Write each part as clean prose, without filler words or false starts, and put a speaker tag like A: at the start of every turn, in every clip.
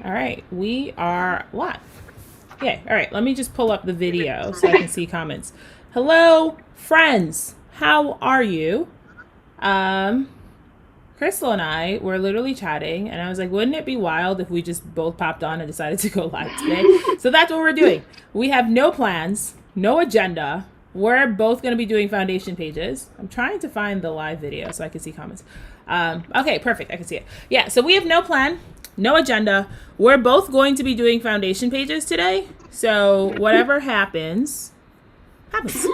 A: All right, we are live. Okay, all right, let me just pull up the video so I can see comments. Hello, friends. How are you? Krystal and I were literally chatting, and I was like, wouldn't it be wild if we just both popped on and decided to go live today? So that's what we're doing. We have no plans, no agenda. We're both going to be doing foundation pages. I'm trying to find the live video so I can see comments. Okay, perfect. I can see it. Yeah, so we have no plan, no agenda. We're both going to be doing foundation pages today. So whatever happens, happens.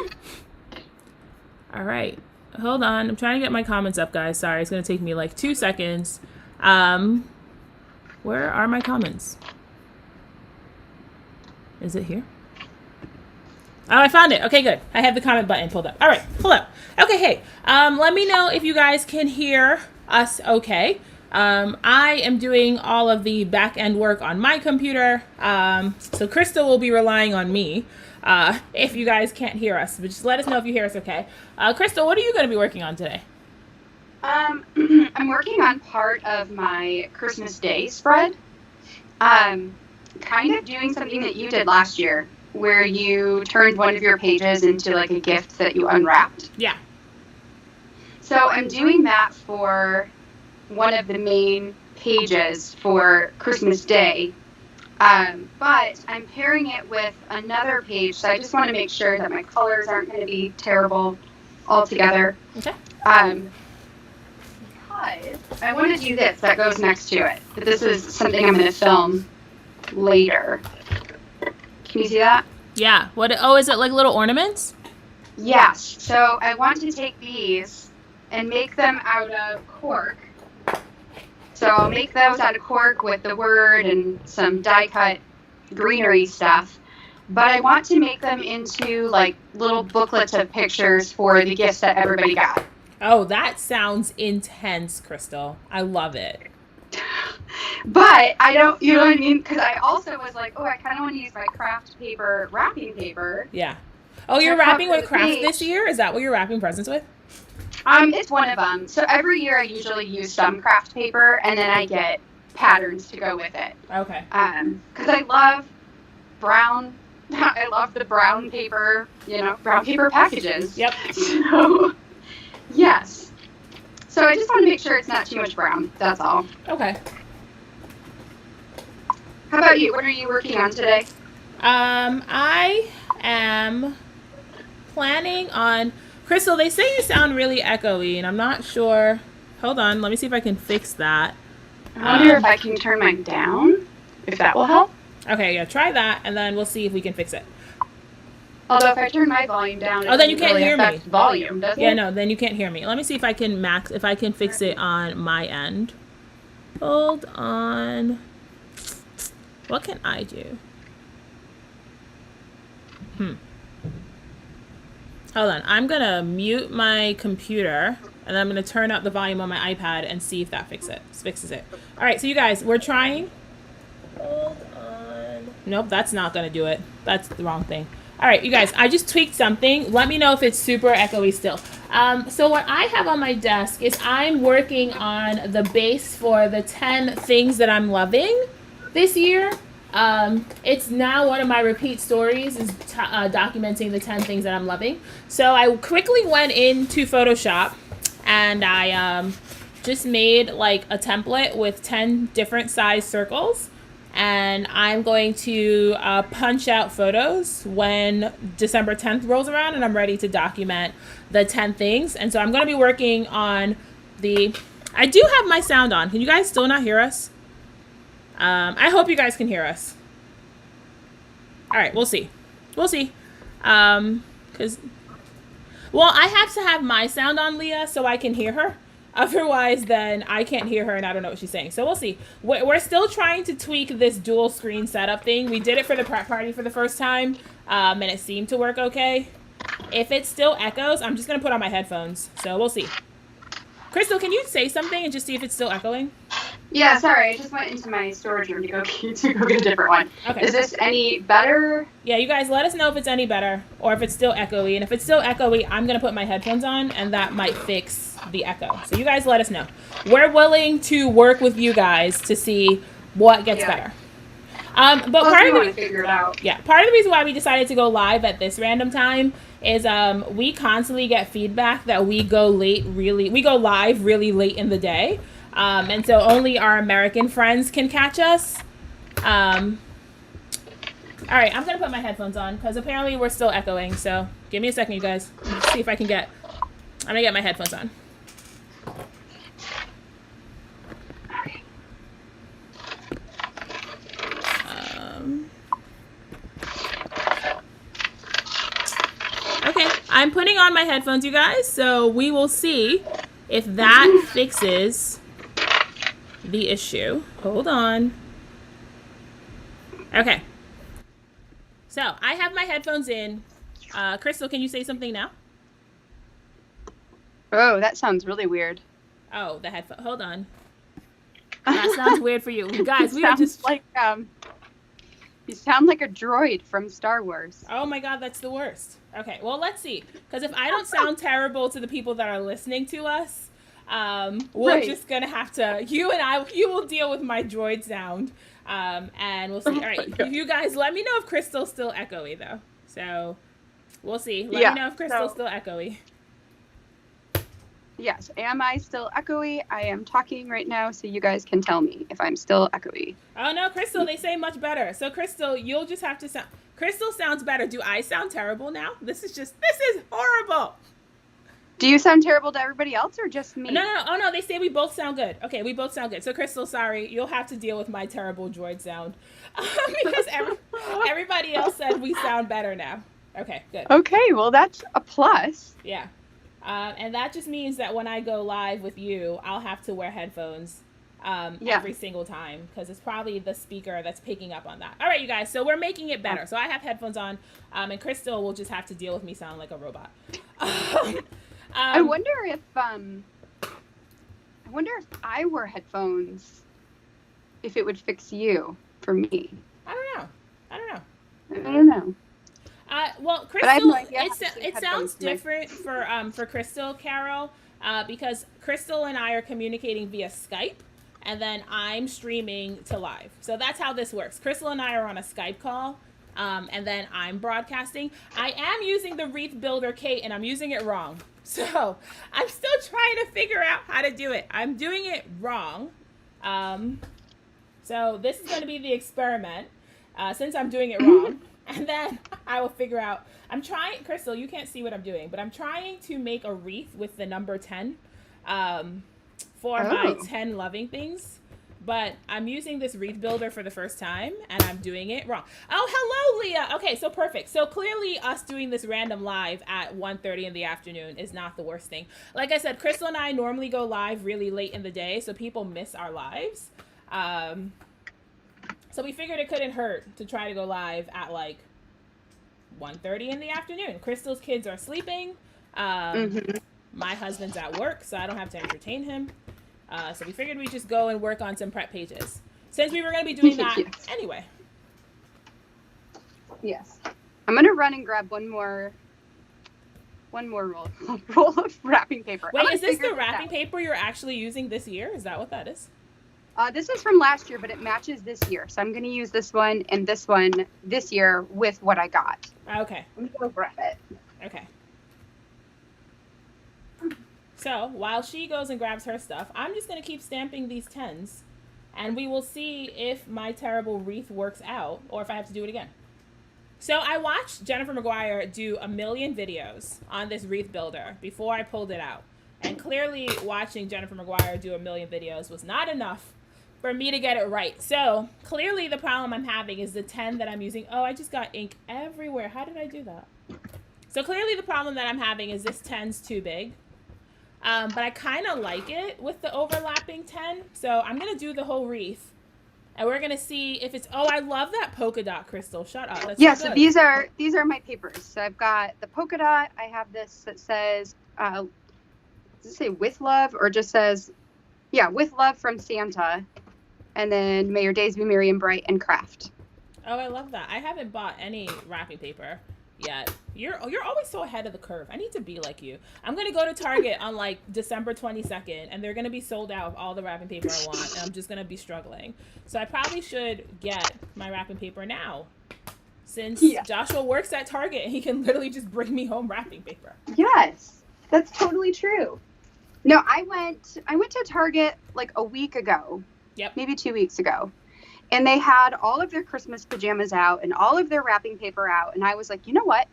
A: All right. Hold on. I'm trying to get my comments up, guys. Sorry, it's going to take me like 2 seconds. Where are my comments? Is it here? Oh, I found it. Okay, good. I have the comment button pulled up. All right. Hello. Okay, hey. Let me know if you guys can hear us okay. I am doing all of the back end work on my computer. So Krystal will be relying on me. If you guys can't hear us, but just let us know if you hear us okay. Krystal, what are you going to be working on today?
B: I'm working on part of my Christmas Day spread. Kind of doing something that you did last year, where you turned one of your pages into like a gift that you unwrapped.
A: Yeah.
B: So I'm doing that for one of the main pages for Christmas Day. But I'm pairing it with another page, so I just want to make sure that my colors aren't going to be terrible altogether.
A: Okay.
B: Because I want to do this that goes next to it. But this is something I'm going to film later. Can you see that?
A: Yeah. What? Oh, is it like little ornaments?
B: Yes. So I want to take these and make them out of cork. So I'll make those out of cork with the word and some die-cut greenery stuff. But I want to make them into like little booklets of pictures for the gifts that everybody got.
A: Oh, that sounds intense, Krystal. I love it.
B: But I don't, you know what I mean? Because I also was like, oh, I kind of want to use my craft paper, wrapping paper.
A: Yeah. Oh, you're wrapping with crafts this year? Is that what you're wrapping presents with?
B: It's one of them. So every year I usually use some craft paper, and then I get patterns to go with it.
A: Okay.
B: Because I love brown. I love the brown paper, brown paper packages.
A: Yep.
B: So, yes. So I just want to make sure it's not too much brown. That's all.
A: Okay.
B: How about you? What are you working on today?
A: I am planning on... Krystal, they say you sound really echoey, and I'm not sure. Hold on, let me see if I can fix that.
B: I wonder if I can turn mine down, if that will help.
A: Okay, yeah, try that, and then we'll see if we can fix it.
B: Although if I turn my volume down,
A: then you can't
B: really
A: hear me.
B: Volume, does it?
A: Yeah, no, then you can't hear me. Let me see if I can fix it on my end. Hold on. What can I do? Hold on. I'm going to mute my computer, and I'm going to turn up the volume on my iPad and see if that fixes it. All right, so you guys, we're trying. Hold on. Nope, that's not going to do it. That's the wrong thing. All right, you guys, I just tweaked something. Let me know if it's super echoey still. So what I have on my desk is I'm working on the base for the 10 things that I'm loving this year. It's now one of my repeat stories is documenting the 10 things that I'm loving. So I quickly went into Photoshop and I just made like a template with 10 different size circles. And I'm going to punch out photos when December 10th rolls around and I'm ready to document the 10 things. And so I'm going to be working on I do have my sound on. Can you guys still not hear us? I hope you guys can hear us. All right, we'll see. We'll see. I have to have my sound on, Leah, so I can hear her. Otherwise, then I can't hear her and I don't know what she's saying. So we'll see. We're still trying to tweak this dual screen setup thing. We did it for the prep party for the first time, and it seemed to work okay. If it still echoes, I'm just going to put on my headphones. So we'll see. Krystal, can you say something and just see if it's still echoing?
B: Yeah, sorry. I just went into my storage room to go get a different one.
A: Okay.
B: Is this any better?
A: Yeah, you guys let us know if it's any better or if it's still echoey. And if it's still echoey, I'm going to put my headphones on and that might fix the echo. So you guys let us know. We're willing to work with you guys to see what gets better. But
B: Plus,
A: part
B: we
A: of
B: want
A: the
B: to figure it out.
A: yeah, part of the reason why we decided to go live at this random time is we constantly get feedback that we go live really late in the day, and so only our American friends can catch us. All right, I'm gonna put my headphones on because apparently we're still echoing. So give me a second, you guys. Let's see if I can get. I'm gonna get my headphones on. Okay, I'm putting on my headphones, you guys. So we will see if that fixes the issue. Hold on. Okay. So I have my headphones in. Krystal, can you say something now?
B: Oh, that sounds really weird.
A: Oh, the headphone. Hold on. That sounds weird for you, guys. We are just
B: like you sound like a droid from Star Wars.
A: Oh my god, that's the worst. Okay, well let's see. Because if I don't sound terrible to the people that are listening to us, we're just gonna have to. You will deal with my droid sound, and we'll see. All right, you guys, let me know if Krystal's still echoey though. So we'll see. Let me know if Krystal's still echoey.
B: Yes, am I still echoey? I am talking right now, so you guys can tell me if I'm still echoey.
A: Oh no, Krystal, they say much better. So Krystal, you'll just have to sound. Krystal sounds better. Do I sound terrible now? This is horrible.
B: Do you sound terrible to everybody else or just me?
A: No. Oh no, they say we both sound good. Okay, we both sound good. So Krystal, sorry, you'll have to deal with my terrible droid sound because everybody else said we sound better now. Okay, good.
B: Okay, well that's a plus.
A: Yeah. And that just means that when I go live with you, I'll have to wear headphones every single time because it's probably the speaker that's picking up on that. All right, you guys. So we're making it better. So I have headphones on, and Krystal will just have to deal with me sounding like a robot.
B: I wonder if I wore headphones, if it would fix you for me.
A: I don't know. Well, Krystal, it sounds different for Krystal, Carol, because Krystal and I are communicating via Skype, and then I'm streaming to live. So that's how this works. Krystal and I are on a Skype call, and then I'm broadcasting. I am using the Wreath Builder Kate, and I'm using it wrong. So I'm still trying to figure out how to do it. I'm doing it wrong. So this is going to be the experiment, since I'm doing it wrong. And then I will figure out. I'm trying, Krystal, you can't see what I'm doing, but I'm trying to make a wreath with the number 10 for my 10 loving things. But I'm using this wreath builder for the first time, and I'm doing it wrong. Oh, hello, Leah. Okay, so perfect. So clearly us doing this random live at 1:30 in the afternoon is not the worst thing. Like I said, Krystal and I normally go live really late in the day, so people miss our lives. So we figured it couldn't hurt to try to go live at like 1:30 in the afternoon. Krystal's kids are sleeping. My husband's at work, so I don't have to entertain him. So we figured we'd just go and work on some prep pages. Since we were going to be doing that anyway.
B: Yes. I'm going to run and grab one more roll of wrapping paper.
A: Wait, is this the wrapping paper you're actually using this year? Is that what that is?
B: This is from last year, but it matches this year. So I'm going to use this one and this one this year with what I got.
A: Okay.
B: Let me go grab it.
A: Okay. So while she goes and grabs her stuff, I'm just going to keep stamping these 10s. And we will see if my terrible wreath works out or if I have to do it again. So I watched Jennifer McGuire do a million videos on this wreath builder before I pulled it out. And clearly watching Jennifer McGuire do a million videos was not enough for me to get it right. So clearly the problem I'm having is the 10 that I'm using. Oh, I just got ink everywhere. How did I do that? So clearly the problem that I'm having is this 10's too big. But I kind of like it with the overlapping 10. So I'm going to do the whole wreath. And we're going to see if it's... Oh, I love that polka dot, Krystal. Shut up. That's
B: yeah,
A: so
B: so these are my papers. So I've got the polka dot. I have this that says... does it say with love or just says... Yeah, with love from Santa. And then may your days be merry and bright and craft.
A: Oh, I love that. I haven't bought any wrapping paper yet. You're always so ahead of the curve. I need to be like you. I'm gonna go to Target on like December 22nd, and they're gonna be sold out of all the wrapping paper I want, and I'm just gonna be struggling. So I probably should get my wrapping paper now, since Joshua works at Target and he can literally just bring me home wrapping paper.
B: Yes, that's totally true. No, I went to Target like a week ago.
A: Yep.
B: Maybe 2 weeks ago. And they had all of their Christmas pajamas out and all of their wrapping paper out. And I was like, you know what?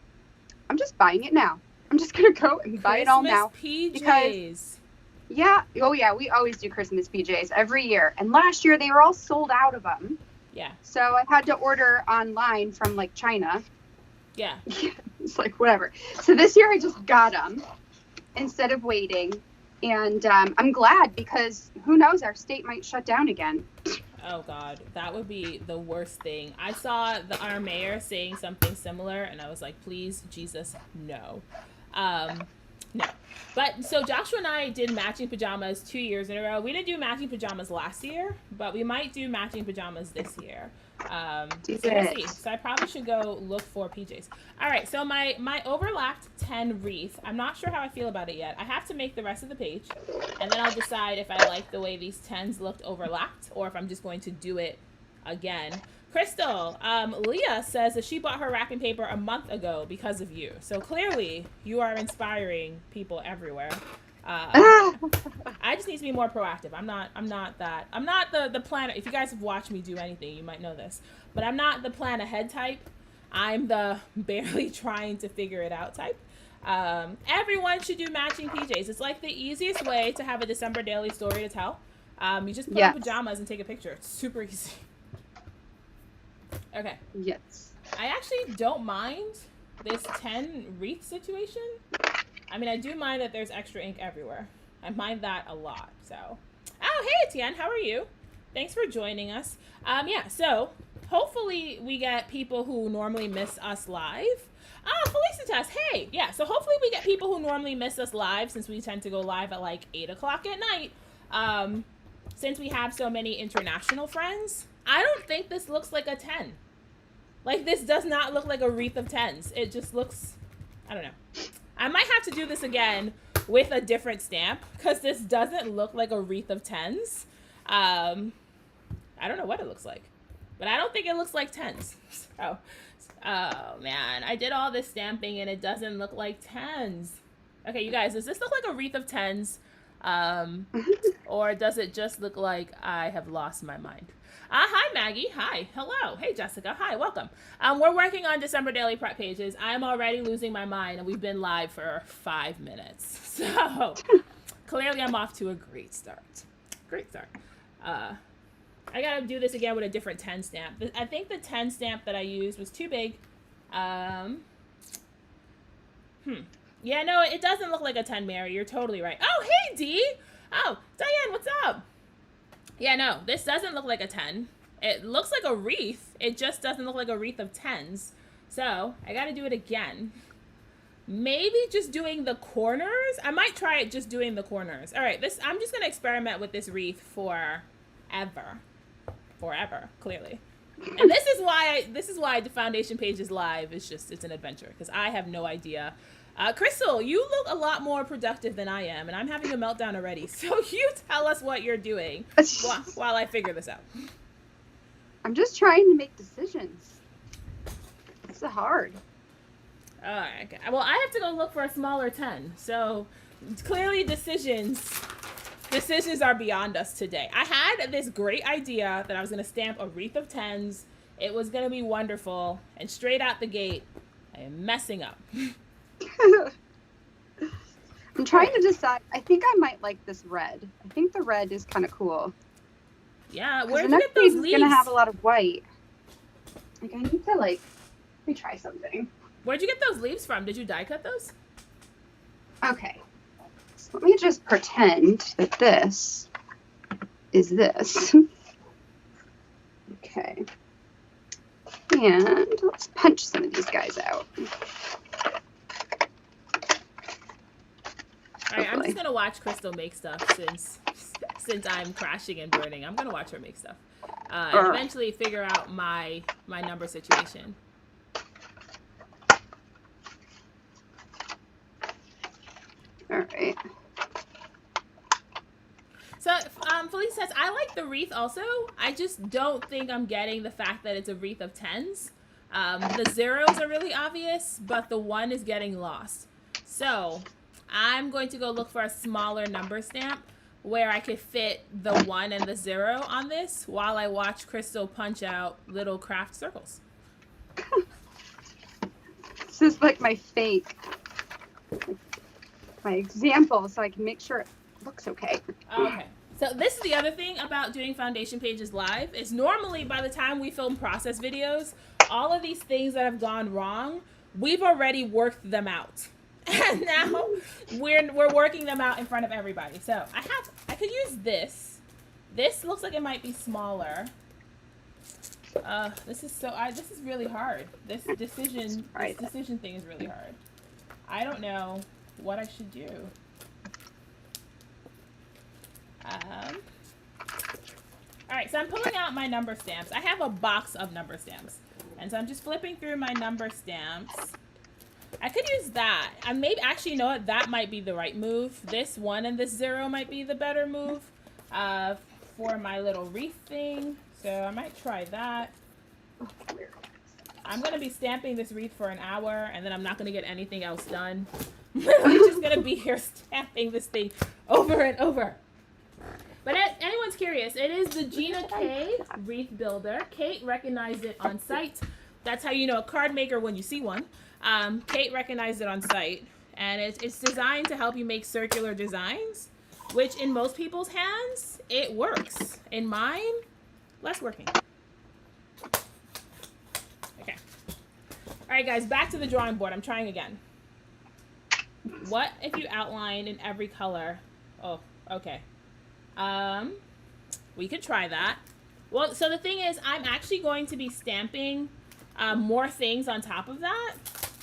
B: I'm just buying it now. I'm just going to go and buy it all now.
A: PJs.
B: Because, yeah. Oh, yeah. We always do Christmas PJs every year. And last year they were all sold out of them.
A: Yeah.
B: So I had to order online from like China.
A: Yeah.
B: It's like, whatever. So this year I just got them instead of waiting. And I'm glad, because who knows, our state might shut down again.
A: Oh God, that would be the worst thing. I saw our mayor saying something similar, and I was like, please, Jesus, no. No. But so Joshua and I did matching pajamas 2 years in a row. We didn't do matching pajamas last year, but we might do matching pajamas this year. So we'll see. So I probably should go look for PJs. All right, so my overlapped 10 wreath, I'm not sure how I feel about it yet. I have to make the rest of the page, and then I'll decide if I like the way these 10s looked overlapped, or if I'm just going to do it again. Krystal, Leah says that she bought her wrapping paper a month ago because of you. So clearly, you are inspiring people everywhere. I just need to be more proactive. I'm not the plan. If you guys have watched me do anything, you might know this. But I'm not the plan ahead type. I'm the barely trying to figure it out type. Everyone should do matching PJs. It's like the easiest way to have a December daily story to tell. You just put on pajamas and take a picture. It's super easy. Okay.
B: Yes.
A: I actually don't mind this 10 wreath situation. I mean, I do mind that there's extra ink everywhere. I mind that a lot, so. Oh, hey, Etienne, how are you? Thanks for joining us. Yeah, so hopefully we get people who normally miss us live. Felicitas, hey, yeah, so hopefully we get people who normally miss us live, since we tend to go live at like 8 o'clock at night. Since we have so many international friends, I don't think this looks like a 10. Like, this does not look like a wreath of 10s. It just looks, I don't know. I might have to do this again with a different stamp, because this doesn't look like a wreath of 10s. I don't know what it looks like, but I don't think it looks like 10s. So, oh man, I did all this stamping and it doesn't look like 10s. Okay, you guys, does this look like a wreath of 10s? Or does it just look like I have lost my mind? Hi, Maggie. Hi. Hello. Hey, Jessica. Hi. Welcome. We're working on December daily prep pages. I'm already losing my mind, and we've been live for 5 minutes. So clearly I'm off to a great start. Great start. I got to do this again with a different 10 stamp. I think the 10 stamp that I used was too big. Yeah, no, it doesn't look like a 10, Mary. You're totally right. Oh, hey, Dee. Oh, Diane, what's up? Yeah, no, this doesn't look like a 10. It looks like a wreath. It just doesn't look like a wreath of 10s. So I got to do it again. Maybe just doing the corners. I might try it just doing the corners. All right, I'm just going to experiment with this wreath forever, clearly. And this is why the foundation page is live. It's an adventure, because I have no idea. Krystal, you look a lot more productive than I am, and I'm having a meltdown already. So you tell us what you're doing while I figure this out.
B: I'm just trying to make decisions. It's hard.
A: Okay. Well, I have to go look for a smaller 10. So clearly decisions are beyond us today. I had this great idea that I was going to stamp a wreath of 10s. It was going to be wonderful. And straight out the gate, I am messing up.
B: I'm trying to decide. I think I might like this red. I think the red is kind of cool.
A: Yeah, where did you get those leaves?
B: It's gonna have a lot of white. Like, I need to let me try something.
A: Where'd you get those leaves from? Did you die cut those?
B: Okay. So let me just pretend that this is this. Okay. And let's punch some of these guys out.
A: All right, I'm just gonna watch Krystal make stuff since I'm crashing and burning. I'm gonna watch her make stuff, and eventually figure out my number situation. I like the wreath also. I just don't think I'm getting the fact that it's a wreath of tens. The zeros are really obvious, but the 1 is getting lost. So I'm going to go look for a smaller number stamp where I could fit the 1 and the 0 on this while I watch Krystal punch out little craft circles.
B: This is like my example, so I can make sure it looks okay.
A: Okay. So this is the other thing about doing foundation pages live is normally by the time we film process videos, all of these things that have gone wrong, we've already worked them out. And now we're working them out in front of everybody. So I could use this. This looks like it might be smaller. This is really hard. This decision thing is really hard. I don't know what I should do. All right, so I'm pulling out my number stamps. I have a box of number stamps. And so I'm just flipping through my number stamps. I could use that. I maybe actually, you know what? That might be the right move. This 1 and this 0 might be the better move for my little wreath thing. So I might try that. I'm going to be stamping this wreath for an hour, and then I'm not going to get anything else done. I'm just going to be here stamping this thing over and over. But if anyone's curious, it is the Gina K Wreath Builder. Kate recognized it on site. That's how you know a card maker when you see one. Kate recognized it on site. And it's designed to help you make circular designs, which in most people's hands, it works. In mine, less working. Okay. All right, guys, back to the drawing board. I'm trying again. What if you outline in every color? Oh, okay. We could try that. Well, so the thing is, I'm actually going to be stamping more things on top of that.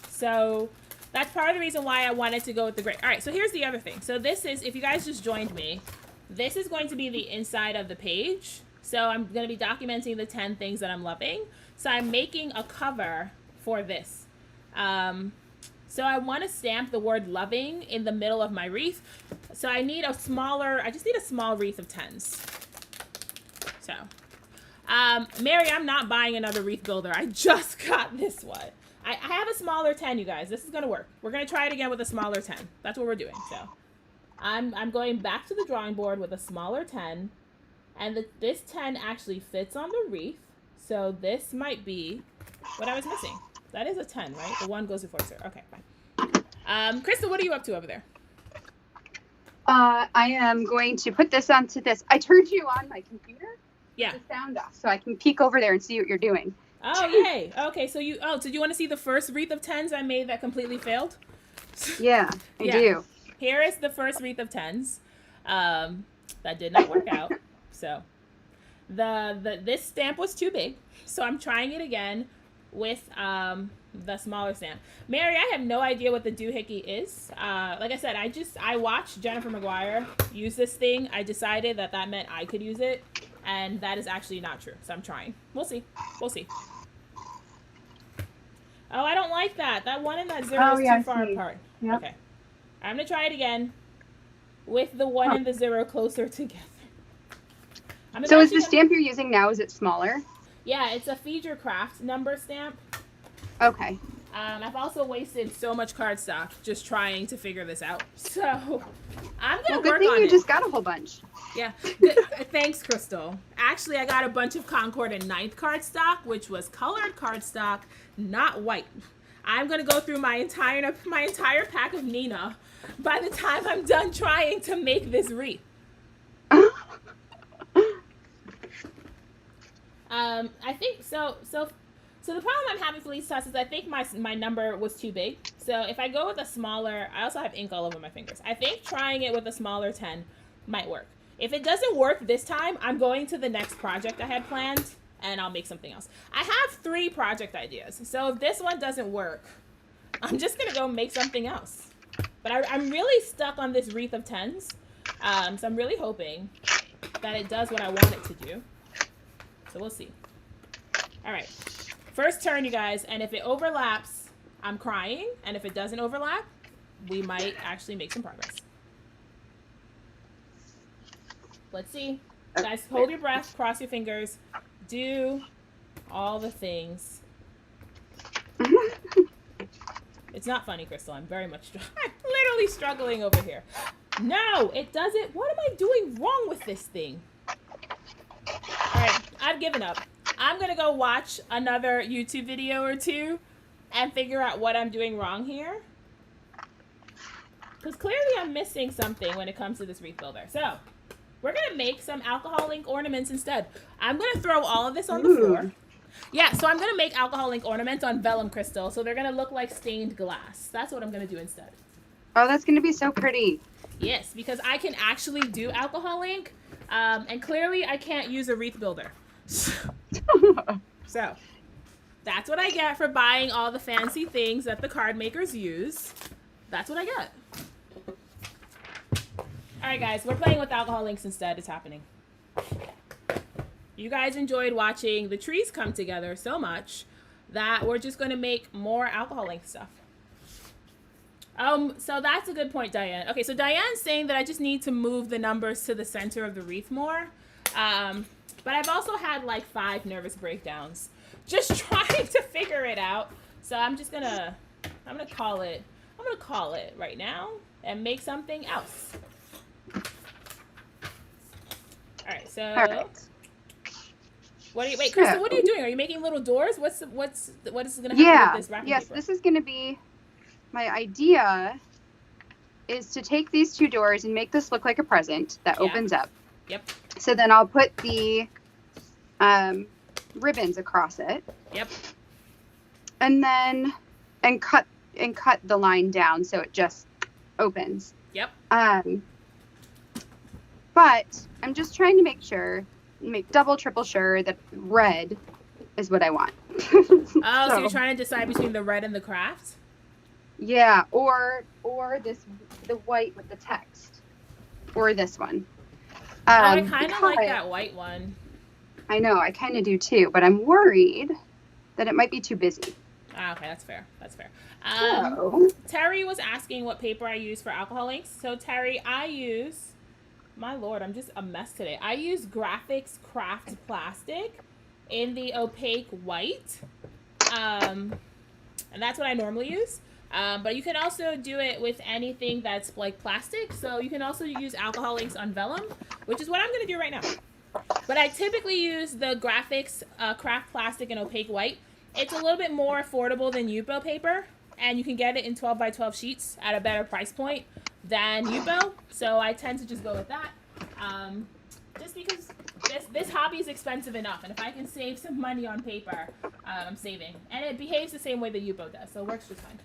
A: So that's part of the reason why I wanted to go with the gray. All right, so here's the other thing. So this is, if you guys just joined me, this is going to be the inside of the page. So I'm going to be documenting the 10 things that I'm loving. So I'm making a cover for this. So I want to stamp the word loving in the middle of my wreath. So I need I just need a small wreath of 10s. So, Mary, I'm not buying another wreath builder. I just got this one. I have a smaller 10, you guys. This is going to work. We're going to try it again with a smaller 10. That's what we're doing. So I'm going back to the drawing board with a smaller 10. And this 10 actually fits on the wreath. So this might be what I was missing. That is a 10, right? The 1 goes before 0. Okay, fine. Krystal, what are you up to over there?
B: I am going to put this onto this. I turned you on my computer.
A: Yeah.
B: The sound off, so I can peek over there and see what you're doing.
A: Oh, yay. Okay, so you want to see the first wreath of 10s I made that completely failed?
B: Yeah, I do.
A: Here is the first wreath of 10s. That did not work out. So this stamp was too big. So I'm trying it again with the smaller stamp. Mary, I have no idea what the doohickey is. Like I said, I watched Jennifer McGuire use this thing. I decided that meant I could use it, and that is actually not true. So I'm trying. We'll see. We'll see. Oh, I don't like that. That 1 and that 0 is too far apart. Yep. Okay. I'm going to try it again with the 1 and the 0 closer together.
B: So is the stamp you're using now, is it smaller?
A: Yeah, it's a Feed Your Craft number stamp.
B: Okay.
A: I've also wasted so much cardstock just trying to figure this out. So I'm going to work on it.
B: Good thing you just got a whole bunch.
A: Yeah. Thanks, Krystal. Actually, I got a bunch of Concord and 9th cardstock, which was colored cardstock, not white. I'm going to go through my entire pack of Nina by the time I'm done trying to make this wreath. I think so the problem I'm having for these tests is I think my number was too big. So if I go with a smaller, I also have ink all over my fingers. I think trying it with a smaller 10 might work. If it doesn't work this time, I'm going to the next project I had planned and I'll make something else. I have 3 project ideas. So if this one doesn't work, I'm just going to go make something else. But I'm really stuck on this wreath of 10s. So I'm really hoping that it does what I want it to do. So we'll see. All right. First turn, you guys. And if it overlaps, I'm crying. And if it doesn't overlap, we might actually make some progress. Let's see. Guys, hold your breath, cross your fingers, do all the things. It's not funny, Krystal. I'm very much I'm literally struggling over here. No, it doesn't. What am I doing wrong with this thing? All right, I've given up. I'm going to go watch another YouTube video or two and figure out what I'm doing wrong here. Because clearly I'm missing something when it comes to this wreath builder. So we're going to make some alcohol ink ornaments instead. I'm going to throw all of this on the floor. Yeah, so I'm going to make alcohol ink ornaments on vellum, Krystal. So they're going to look like stained glass. That's what I'm going to do instead.
B: Oh, that's going to be so pretty.
A: Yes, because I can actually do alcohol ink. And clearly I can't use a wreath builder. So that's what I get for buying all the fancy things that the card makers use. That's what I get. All right, guys, we're playing with alcohol inks instead. It's happening. You guys enjoyed watching the trees come together so much that we're just going to make more alcohol ink stuff. So that's a good point, Diane. Okay, so Diane's saying that I just need to move the numbers to the center of the wreath more. But I've also had like 5 nervous breakdowns just trying to figure it out. So I'm gonna call it right now and make something else. All right, so Krystal, what are you doing? Are you making little doors? What is gonna happen with this wrapping paper?
B: This is gonna be, my idea is to take these 2 doors and make this look like a present that opens up.
A: Yep.
B: So then I'll put the ribbons across it.
A: Yep.
B: And then cut the line down so it just opens.
A: Yep.
B: But I'm just trying to make double, triple sure that red is what I want.
A: So you're trying to decide between the red and the craft?
B: Yeah, or the white with the text, or this one.
A: I kind of like that white one.
B: I know, I kind of do too, but I'm worried that it might be too busy.
A: Okay, that's fair. That's fair. Terry was asking what paper I use for alcohol inks. So Terry, I use, my lord, I'm just a mess today. I use Graphics Craft Plastic in the opaque white. And that's what I normally use. But you can also do it with anything that's like plastic. So you can also use alcohol inks on vellum, which is what I'm going to do right now. But I typically use the Graphics Craft Plastic and opaque white. It's a little bit more affordable than Yupo paper, and you can get it in 12 by 12 sheets at a better price point than Yupo. So I tend to just go with that, just because this hobby is expensive enough, and if I can save some money on paper, I'm saving. And it behaves the same way the Yupo does, so it works just fine.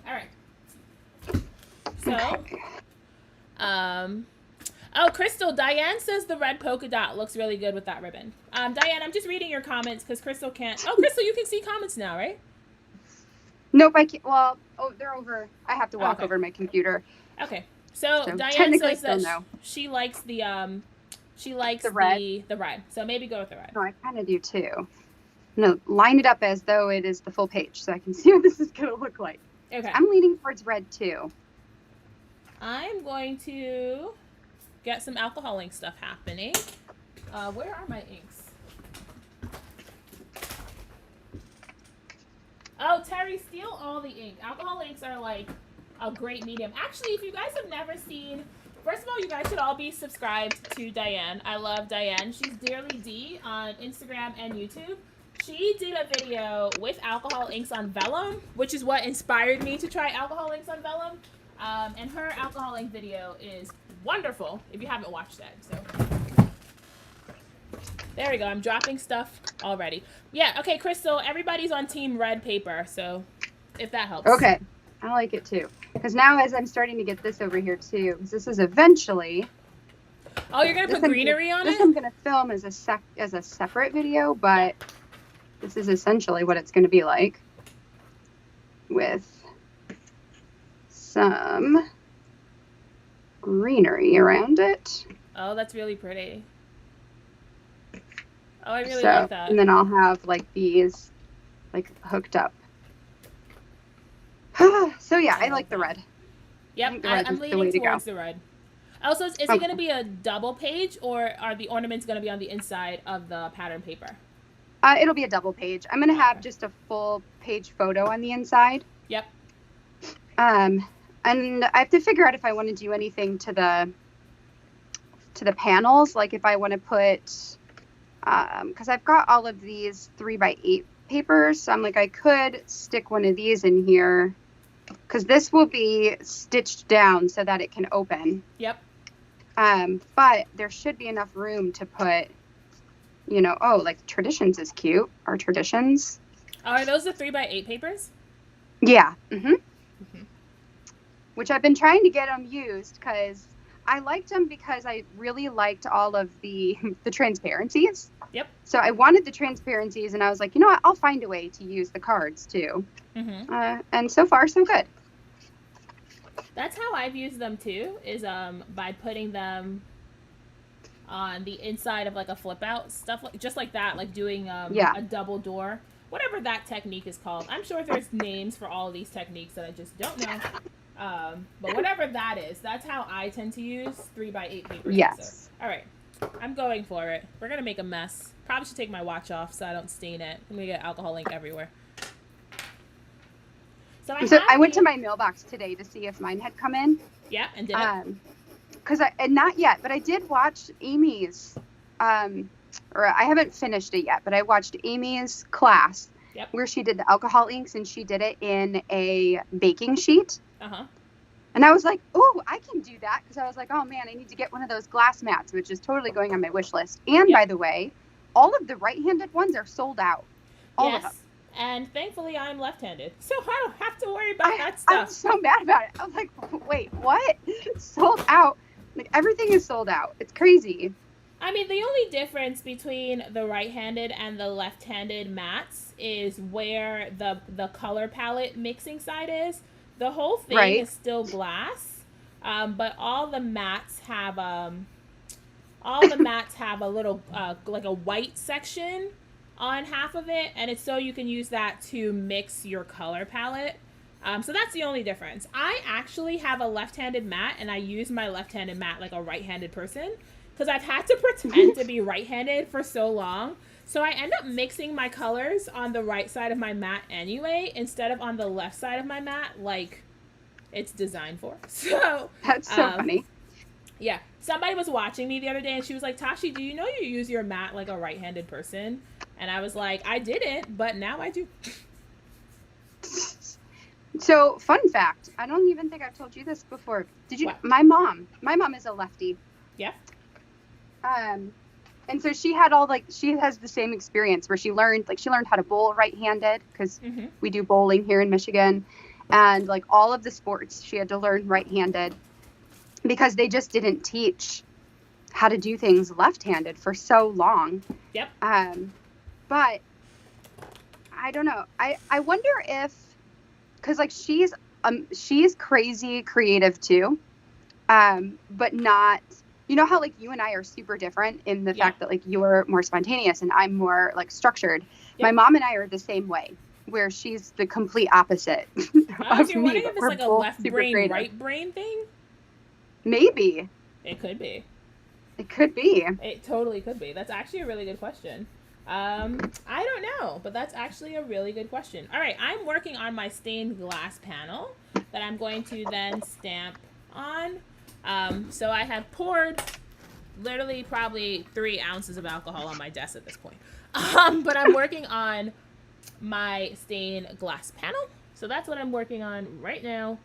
A: All right. So, oh, Krystal, Diane says the red polka dot looks really good with that ribbon. Diane, I'm just reading your comments because Krystal can't. Oh, Krystal, you can see comments now, right?
B: Nope, I can't. Well, they're over. I have to walk over my computer.
A: Okay. So Diane says that she likes the
B: red.
A: The red. So maybe go with the red.
B: No, I kind of do too. No, line it up as though it is the full page so I can see what this is going to look like.
A: Okay.
B: I'm leaning towards red too.
A: I'm going to get some alcohol ink stuff happening. Where are my inks? Oh, Terry, steal all the ink. Alcohol inks are like a great medium. Actually, if you guys have never seen, first of all, you guys should all be subscribed to Diane. I love Diane. She's Dearly D on Instagram and YouTube. She did a video with alcohol inks on vellum, which is what inspired me to try alcohol inks on vellum. And her alcohol ink video is wonderful if you haven't watched that. So there we go. I'm dropping stuff already. Yeah, okay, Krystal, everybody's on team red paper, so if that helps.
B: Okay, I like it too. Because now as I'm starting to get this over here too, because this is eventually...
A: Oh, you're going to put greenery on it?
B: This I'm going to film as a separate video, but this is essentially what it's going to be like with some greenery around it.
A: Oh, that's really pretty. Oh, I really like that.
B: And then I'll have like these like hooked up. So yeah, I like the red.
A: Yep, I'm leaning towards the red. Oh, so is it going to be a double page, or are the ornaments going to be on the inside of the pattern paper?
B: It'll be a double page. I'm going to have just a full page photo on the inside.
A: Yep.
B: And I have to figure out if I want to do anything to the panels, like if I want to put, because I've got all of these 3x8 papers, so I'm like, I could stick one of these in here, because this will be stitched down so that it can open.
A: Yep.
B: But there should be enough room to put, you know, oh, like Traditions is cute. Our Traditions.
A: Are those the 3x8 papers?
B: Yeah. Which I've been trying to get them used, because I liked them because I really liked all of the transparencies.
A: Yep.
B: So I wanted the transparencies, and I was like, you know what? I'll find a way to use the cards too. And so far, so good.
A: That's how I've used them too, is by putting them on the inside of like a flip out, stuff like just like that, like doing a double door, whatever that technique is called. I'm sure there's names for all of these techniques that I just don't know. But whatever that is, that's how I tend to use 3x8 papers.
B: Yes.
A: All right, I'm going for it. We're gonna make a mess. Probably should take my watch off so I don't stain it. I'm gonna get alcohol ink everywhere. So I
B: went to my mailbox today to see if mine had come in.
A: Yeah, and did it?
B: Because not yet, but I did watch Amy's, or I haven't finished it yet, but I watched Amy's class where she did the alcohol inks, and she did it in a baking sheet. And I was like, oh, I can do that, because I was like, oh man, I need to get one of those glass mats, which is totally going on my wish list. And by the way, all of the right-handed ones are sold out. All of them.
A: And thankfully, I'm left-handed, so I don't have to worry about that stuff.
B: I'm so mad about it. I'm like, wait, what? Sold out? Like, everything is sold out. It's crazy.
A: I mean, the only difference between the right-handed and the left-handed mats is where the color palette mixing side is. The whole thing is still glass, but all the mats have a little like a white section on half of it, and it's so you can use that to mix your color palette. So that's the only difference. I actually have a left-handed mat, and I use my left-handed mat like a right-handed person, because I've had to pretend to be right-handed for so long. So I end up mixing my colors on the right side of my mat anyway, instead of on the left side of my mat, like it's designed for. So
B: that's so funny.
A: Yeah. Somebody was watching me the other day, and she was like, Tashi, do you know you use your mat like a right-handed person? And I was like, I didn't, but now I do.
B: So, fun fact, I don't even think I've told you this before. Did you? What? My mom is a lefty.
A: Yeah.
B: And so she has the same experience where she learned how to bowl right-handed, because we do bowling here in Michigan, and like all of the sports she had to learn right-handed, because they just didn't teach how to do things left-handed for so long.
A: Yep.
B: But I don't know. I wonder if, because like she's crazy creative too, but not. You know how like you and I are super different in the fact that like you're more spontaneous and I'm more like structured. Yep. My mom and I are the same way, where she's the complete opposite of
A: you're
B: me.
A: wondering if it's like a left brain, creative. Right brain thing?
B: Maybe.
A: It could be.
B: It could be.
A: It totally could be. That's actually a really good question. I don't know, but that's actually a really good question. All right, I'm working on my stained glass panel that I'm going to then stamp on. So I have poured literally probably 3 ounces of alcohol on my desk at this point. But I'm working on my stained glass panel. So that's what I'm working on right now.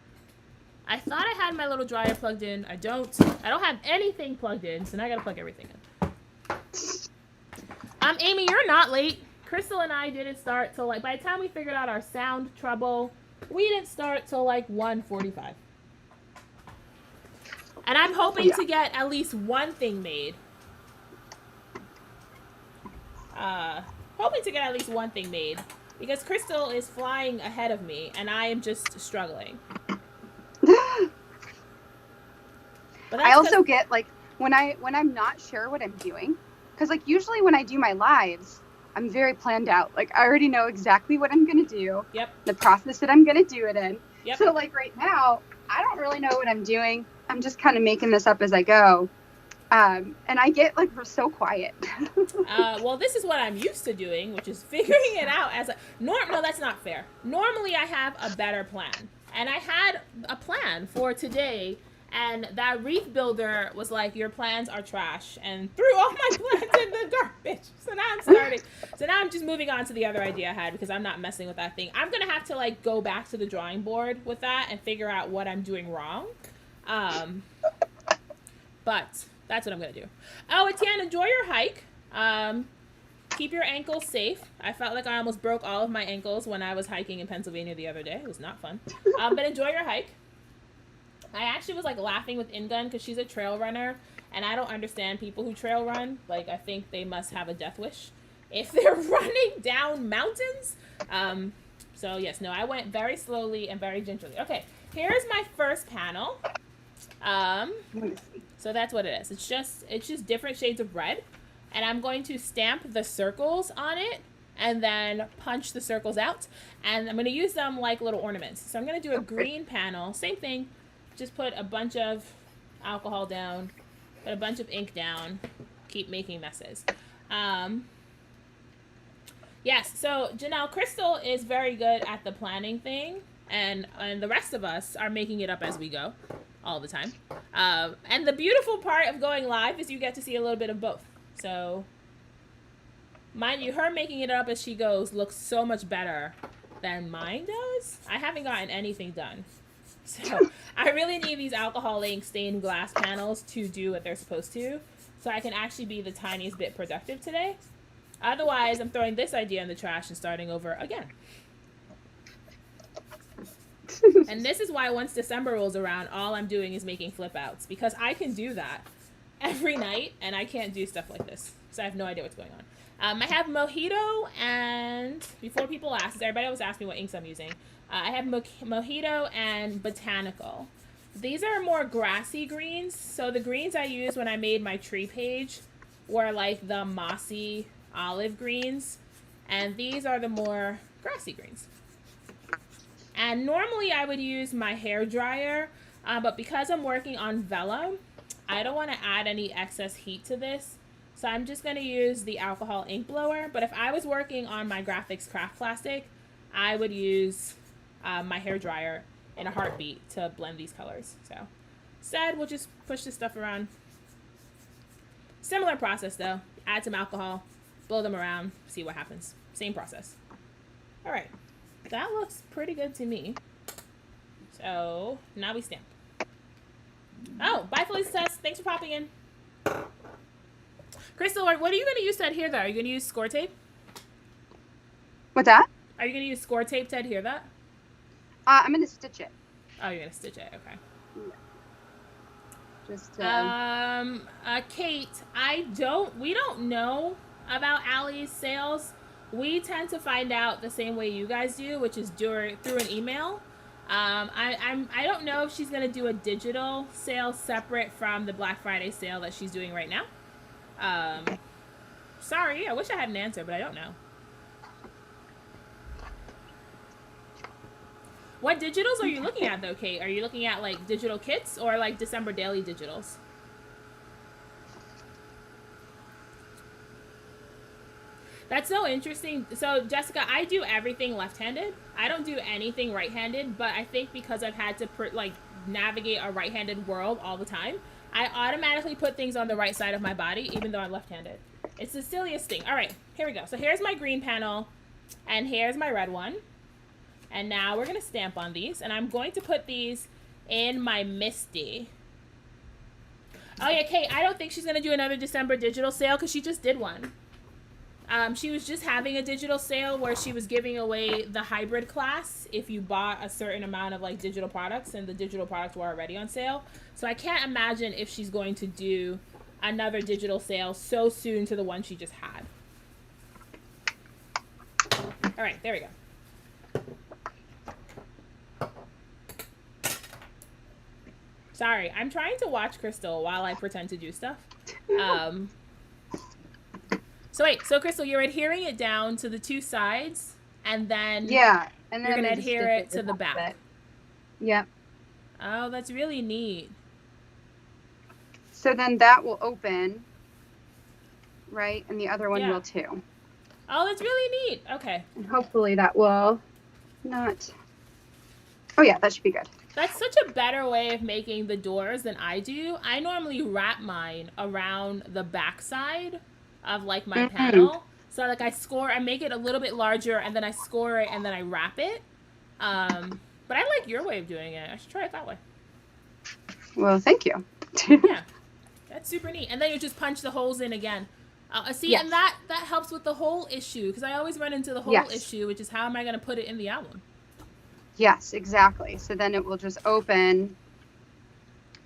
A: I thought I had my little dryer plugged in. I don't have anything plugged in, so now I gotta plug everything in. Amy, you're not late. Krystal and I didn't start till by the time we figured out our sound trouble, we didn't start till 1:45. And I'm hoping to get at least one thing made. Because Krystal is flying ahead of me, and I am just struggling. But
B: I also get when I'm not sure what I'm doing, because usually when I do my lives, I'm very planned out. I already know exactly what I'm gonna do.
A: Yep.
B: The process that I'm gonna do it in.
A: Yep.
B: So right now, I don't really know what I'm doing. I'm just kind of making this up as I go. And I get like we're so quiet.
A: Well, this is what I'm used to doing, which is figuring it out as a no, that's not fair. Normally, I have a better plan, and I had a plan for today, and that wreath builder was like, "Your plans are trash," and threw all my plans in the garbage. So now I'm starting. So now I'm just moving on to the other idea I had because I'm not messing with that thing. I'm gonna have to like go back to the drawing board with that and figure out what I'm doing wrong. But that's what I'm going to do. Oh, Etienne, enjoy your hike. Keep your ankles safe. I felt like I almost broke all of my ankles when I was hiking in Pennsylvania the other day. It was not fun. But enjoy your hike. I actually was like laughing with Ingun because she's a trail runner, and I don't understand people who trail run. Like, I think they must have a death wish if they're running down mountains. So yes, no, I went very slowly and very gingerly. Okay, here's my first panel. So that's what it is. It's just different shades of red, and I'm going to stamp the circles on it and then punch the circles out, and I'm going to use them like little ornaments. So I'm going to do a green panel, same thing, just put a bunch of alcohol down, put a bunch of ink down, keep making messes. Yes, so Janelle, Krystal is very good at the planning thing, and the rest of us are making it up as we go. All the time. And the beautiful part of going live is you get to see a little bit of both. So, mind you, her making it up as she goes looks so much better than mine does. I haven't gotten anything done. So, I really need these alcohol ink stained glass panels to do what they're supposed to, so I can actually be the tiniest bit productive today. Otherwise, I'm throwing this idea in the trash and starting over again. And this is why once December rolls around, all I'm doing is making flip outs, because I can do that every night and I can't do stuff like this. So I have no idea what's going on. I have Mojito, and before people ask, everybody always asks me what inks I'm using. I have Mojito and Botanical. These are more grassy greens. So the greens I used when I made my tree page were like the mossy olive greens, and these are the more grassy greens. And normally I would use my hair dryer, but because I'm working on vellum, I don't want to add any excess heat to this. So I'm just going to use the alcohol ink blower. But if I was working on my graphics craft plastic, I would use my hair dryer in a heartbeat to blend these colors. So instead, we'll just push this stuff around. Similar process though. Add some alcohol, blow them around, see what happens. Same process. All right. That looks pretty good to me. So now we stamp. Oh, bye Felicitas. Thanks for popping in. Krystal, what are you going to use to adhere that? Are you going to use score tape?
B: What's that?
A: Are you going to use score tape to adhere that?
B: I'm going to stitch it.
A: Oh, you're going to stitch it. Okay.
B: Just
A: Kate, we don't know about Allie's sales. We tend to find out the same way you guys do, which is through an email. I don't know if she's gonna do a digital sale separate from the Black Friday sale that she's doing right now. Sorry, I wish I had an answer, but I don't know. What digitals are you looking at though, Kate? Are you looking at like digital kits or like December daily digitals? That's so interesting. So, Jessica, I do everything left-handed. I don't do anything right-handed, but I think because I've had to navigate a right-handed world all the time, I automatically put things on the right side of my body, even though I'm left-handed. It's the silliest thing. All right, here we go. So here's my green panel, and here's my red one. And now we're going to stamp on these, and I'm going to put these in my Misty. Oh, yeah, Kate, I don't think she's going to do another December digital sale because she just did one. She was just having a digital sale where she was giving away the hybrid class if you bought a certain amount of like digital products, and the digital products were already on sale. So I can't imagine if she's going to do another digital sale so soon to the one she just had. All right, there we go. Sorry, I'm trying to watch Krystal while I pretend to do stuff. So wait, so Krystal, you're adhering it down to the two sides, and then
B: and then
A: you're going to adhere it to the back.
B: Yep.
A: Oh, that's really neat.
B: So then that will open, right? And the other one
A: Yeah.
B: will too.
A: Oh, that's really neat. Okay.
B: And hopefully that will not... Oh yeah, that should be good.
A: That's such a better way of making the doors than I do. I normally wrap mine around the backside of like my panel. So like I make it a little bit larger and then I score it and then I wrap it. But I like your way of doing it. I should try it that way.
B: Well, thank you.
A: Yeah, that's super neat. And then you just punch the holes in again. See,
B: Yes.
A: and that helps with the hole issue because I always run into the hole issue, which is how am I going to put it in the album?
B: Yes, exactly. So then it will just open,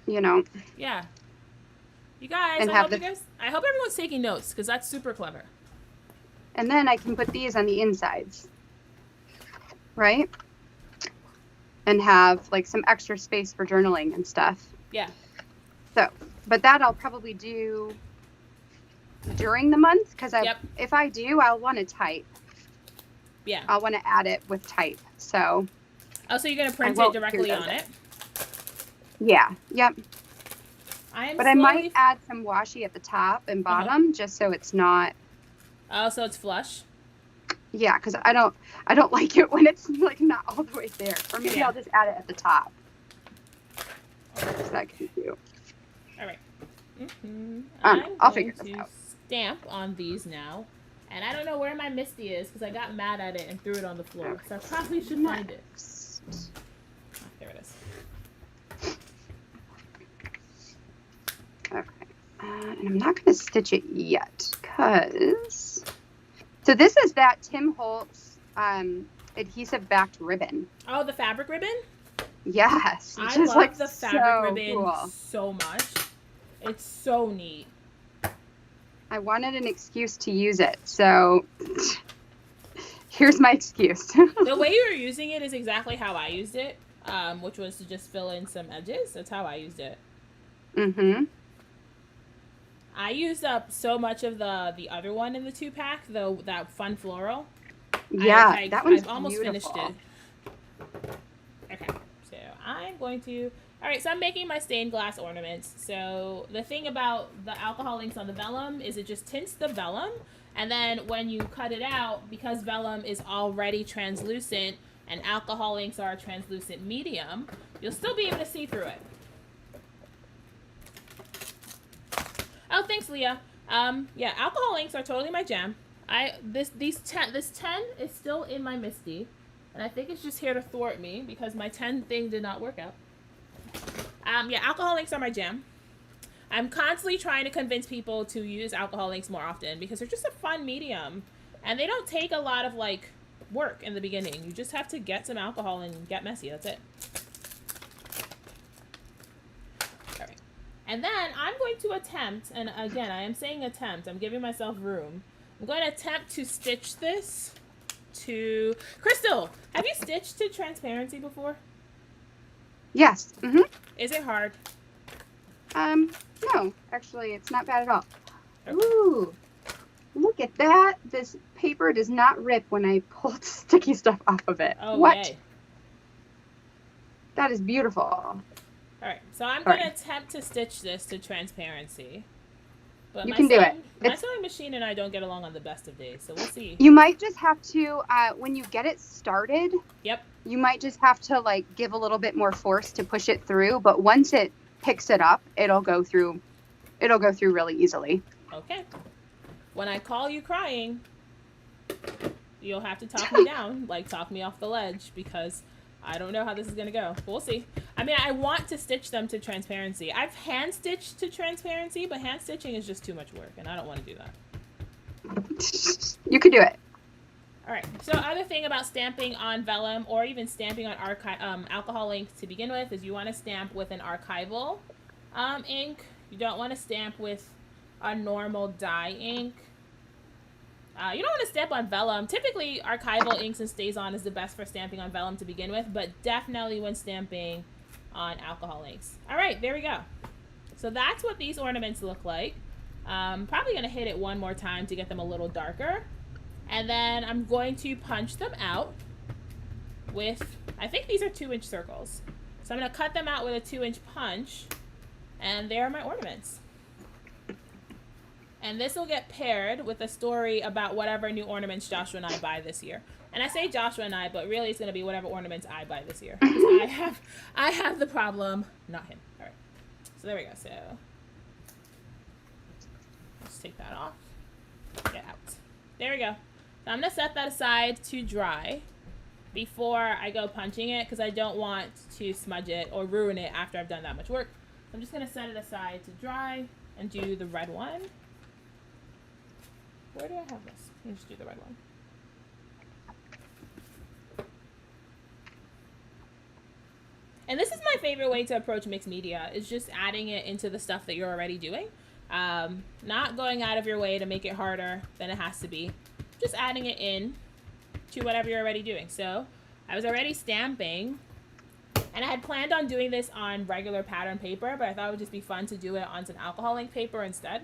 B: you know.
A: Yeah. You guys,
B: And
A: I hope everyone's taking notes because that's super clever.
B: And then I can put these on the insides, right? And have like some extra space for journaling and stuff.
A: Yeah.
B: So, but that I'll probably do during the month because if I do, I'll want to type.
A: Yeah.
B: I'll want to add it with type. So.
A: Oh, so you're going to print it directly on it?
B: Yeah. Yep.
A: But
B: I might add some washi at the top and bottom just so it's not.
A: Oh, so it's flush?
B: Yeah, because I don't like it when it's like not all the way there. Or maybe I'll just add it at the top. So that could be cute.
A: All right.
B: I'll figure this out.
A: Stamp on these now. And I don't know where my Misty is because I got mad at it and threw it on the floor. Okay. So I probably should find it. Oh, there it is.
B: Okay. And I'm not going to stitch it yet because... So this is that Tim Holtz adhesive backed ribbon.
A: Oh, the fabric ribbon?
B: Yes.
A: I love the fabric ribbon so much. It's so neat.
B: I wanted an excuse to use it, so here's my excuse.
A: The way you were using it is exactly how I used it, which was to just fill in some edges. That's how I used it.
B: Mm-hmm.
A: I used up so much of the other one in the 2-pack, though, that fun floral.
B: Yeah, that one's
A: I've almost
B: beautiful.
A: finished it. Okay, so I'm going to... All right, so I'm making my stained glass ornaments. So the thing about the alcohol inks on the vellum is it just tints the vellum. And then when you cut it out, because vellum is already translucent and alcohol inks are a translucent medium, you'll still be able to see through it. Oh, thanks, Leah. Yeah, alcohol inks are totally my jam. This 10 is still in my Misty, and I think it's just here to thwart me because my 10 thing did not work out. Yeah, alcohol inks are my jam. I'm constantly trying to convince people to use alcohol inks more often because they're just a fun medium, and they don't take a lot of like work in the beginning. You just have to get some alcohol and get messy. That's it. And then I'm going to attempt, and again, I am saying attempt, I'm giving myself room. I'm going to attempt to stitch this to... Krystal, have you stitched to transparency before?
B: Yes. Mm-hmm.
A: Is it hard?
B: No, actually, it's not bad at all.
A: Okay.
B: Ooh, look at that. This paper does not rip when I pull sticky stuff off of it.
A: Oh,
B: what?
A: Yay.
B: That is beautiful.
A: All right, so I'm going to attempt to stitch this to transparency. But
B: you can do it.
A: My sewing machine and I don't get along on the best of days, so we'll see.
B: You might just have to, when you get it started,
A: yep,
B: you might just have to like give a little bit more force to push it through. But once it picks it up, it'll go through really easily.
A: Okay. When I call you crying, you'll have to talk me down, like talk me off the ledge, because I don't know how this is going to go. We'll see. I mean, I want to stitch them to transparency. I've hand stitched to transparency, but hand stitching is just too much work, and I don't want to do that.
B: You could do it.
A: All right. So other thing about stamping on vellum or even stamping on alcohol ink to begin with is you want to stamp with an archival ink. You don't want to stamp with a normal dye ink. You don't want to stamp on vellum. Typically, archival inks and StazOn is the best for stamping on vellum to begin with, but definitely when stamping on alcohol inks. All right, there we go. So that's what these ornaments look like. Probably going to hit it one more time to get them a little darker. And then I'm going to punch them out with, I think these are 2-inch circles. So I'm going to cut them out with a 2-inch punch, and there are my ornaments. And this will get paired with a story about whatever new ornaments Joshua and I buy this year. And I say Joshua and I, but really it's going to be whatever ornaments I buy this year. I have the problem, not him. All right. So there we go. So let's take that off. Get out. There we go. So I'm going to set that aside to dry before I go punching it because I don't want to smudge it or ruin it after I've done that much work. I'm just going to set it aside to dry and do the red one. Where do I have this? Let me just do the red one. And this is my favorite way to approach mixed media, is just adding it into the stuff that you're already doing. Not going out of your way to make it harder than it has to be. Just adding it in to whatever you're already doing. So I was already stamping, and I had planned on doing this on regular pattern paper, but I thought it would just be fun to do it on some alcohol ink paper instead.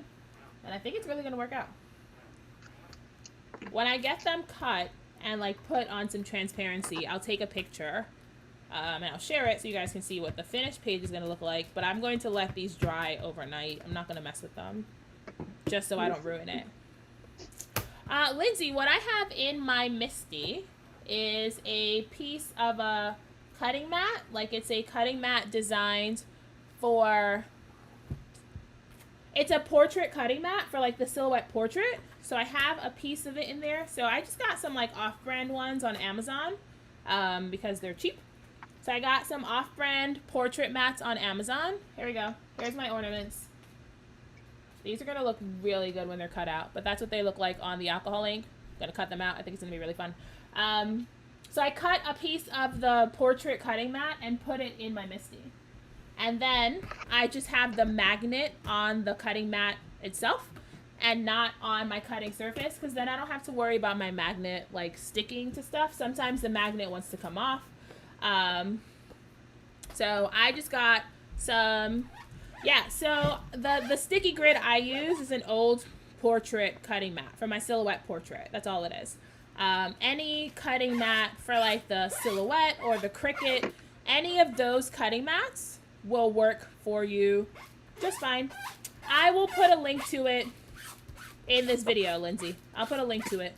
A: And I think it's really going to work out. When I get them cut and like put on some transparency, I'll take a picture and I'll share it so you guys can see what the finished page is going to look like. But I'm going to let these dry overnight. I'm not going to mess with them just so I don't ruin it. Lindsay, what I have in my Misty is a piece of a cutting mat. Like it's a cutting mat designed for... It's a portrait cutting mat for like the silhouette portrait. So I have a piece of it in there. So I just got some like off-brand ones on Amazon because they're cheap. So I got some off-brand portrait mats on Amazon. Here we go. Here's my ornaments. These are going to look really good when they're cut out. But that's what they look like on the alcohol ink. I'm going to cut them out. I think it's going to be really fun. So I cut a piece of the portrait cutting mat and put it in my Misty. And then I just have the magnet on the cutting mat itself and not on my cutting surface, because then I don't have to worry about my magnet like sticking to stuff. Sometimes the magnet wants to come off. So I just got some, so the sticky grid I use is an old portrait cutting mat for my silhouette portrait. That's all it is. Any cutting mat for like the silhouette or the Cricut, any of those cutting mats will work for you just fine. I will put a link to it in this video, Lindsay. I'll put a link to it.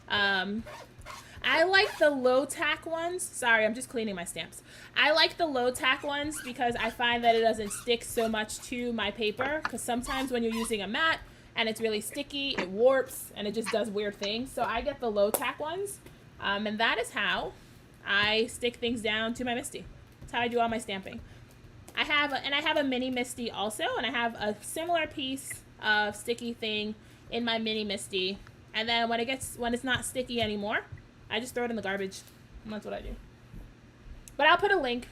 A: I like the low tack ones. Sorry, I'm just cleaning my stamps. I like the low tack ones because I find that it doesn't stick so much to my paper, because sometimes when you're using a mat and it's really sticky, it warps and it just does weird things. So I get the low tack ones, and that is how I stick things down to my Misty. That's how I do all my stamping. I have a mini Misty also, and I have a similar piece of sticky thing in my mini Misty. And then when it's not sticky anymore, I just throw it in the garbage. And that's what I do. But I'll put a link.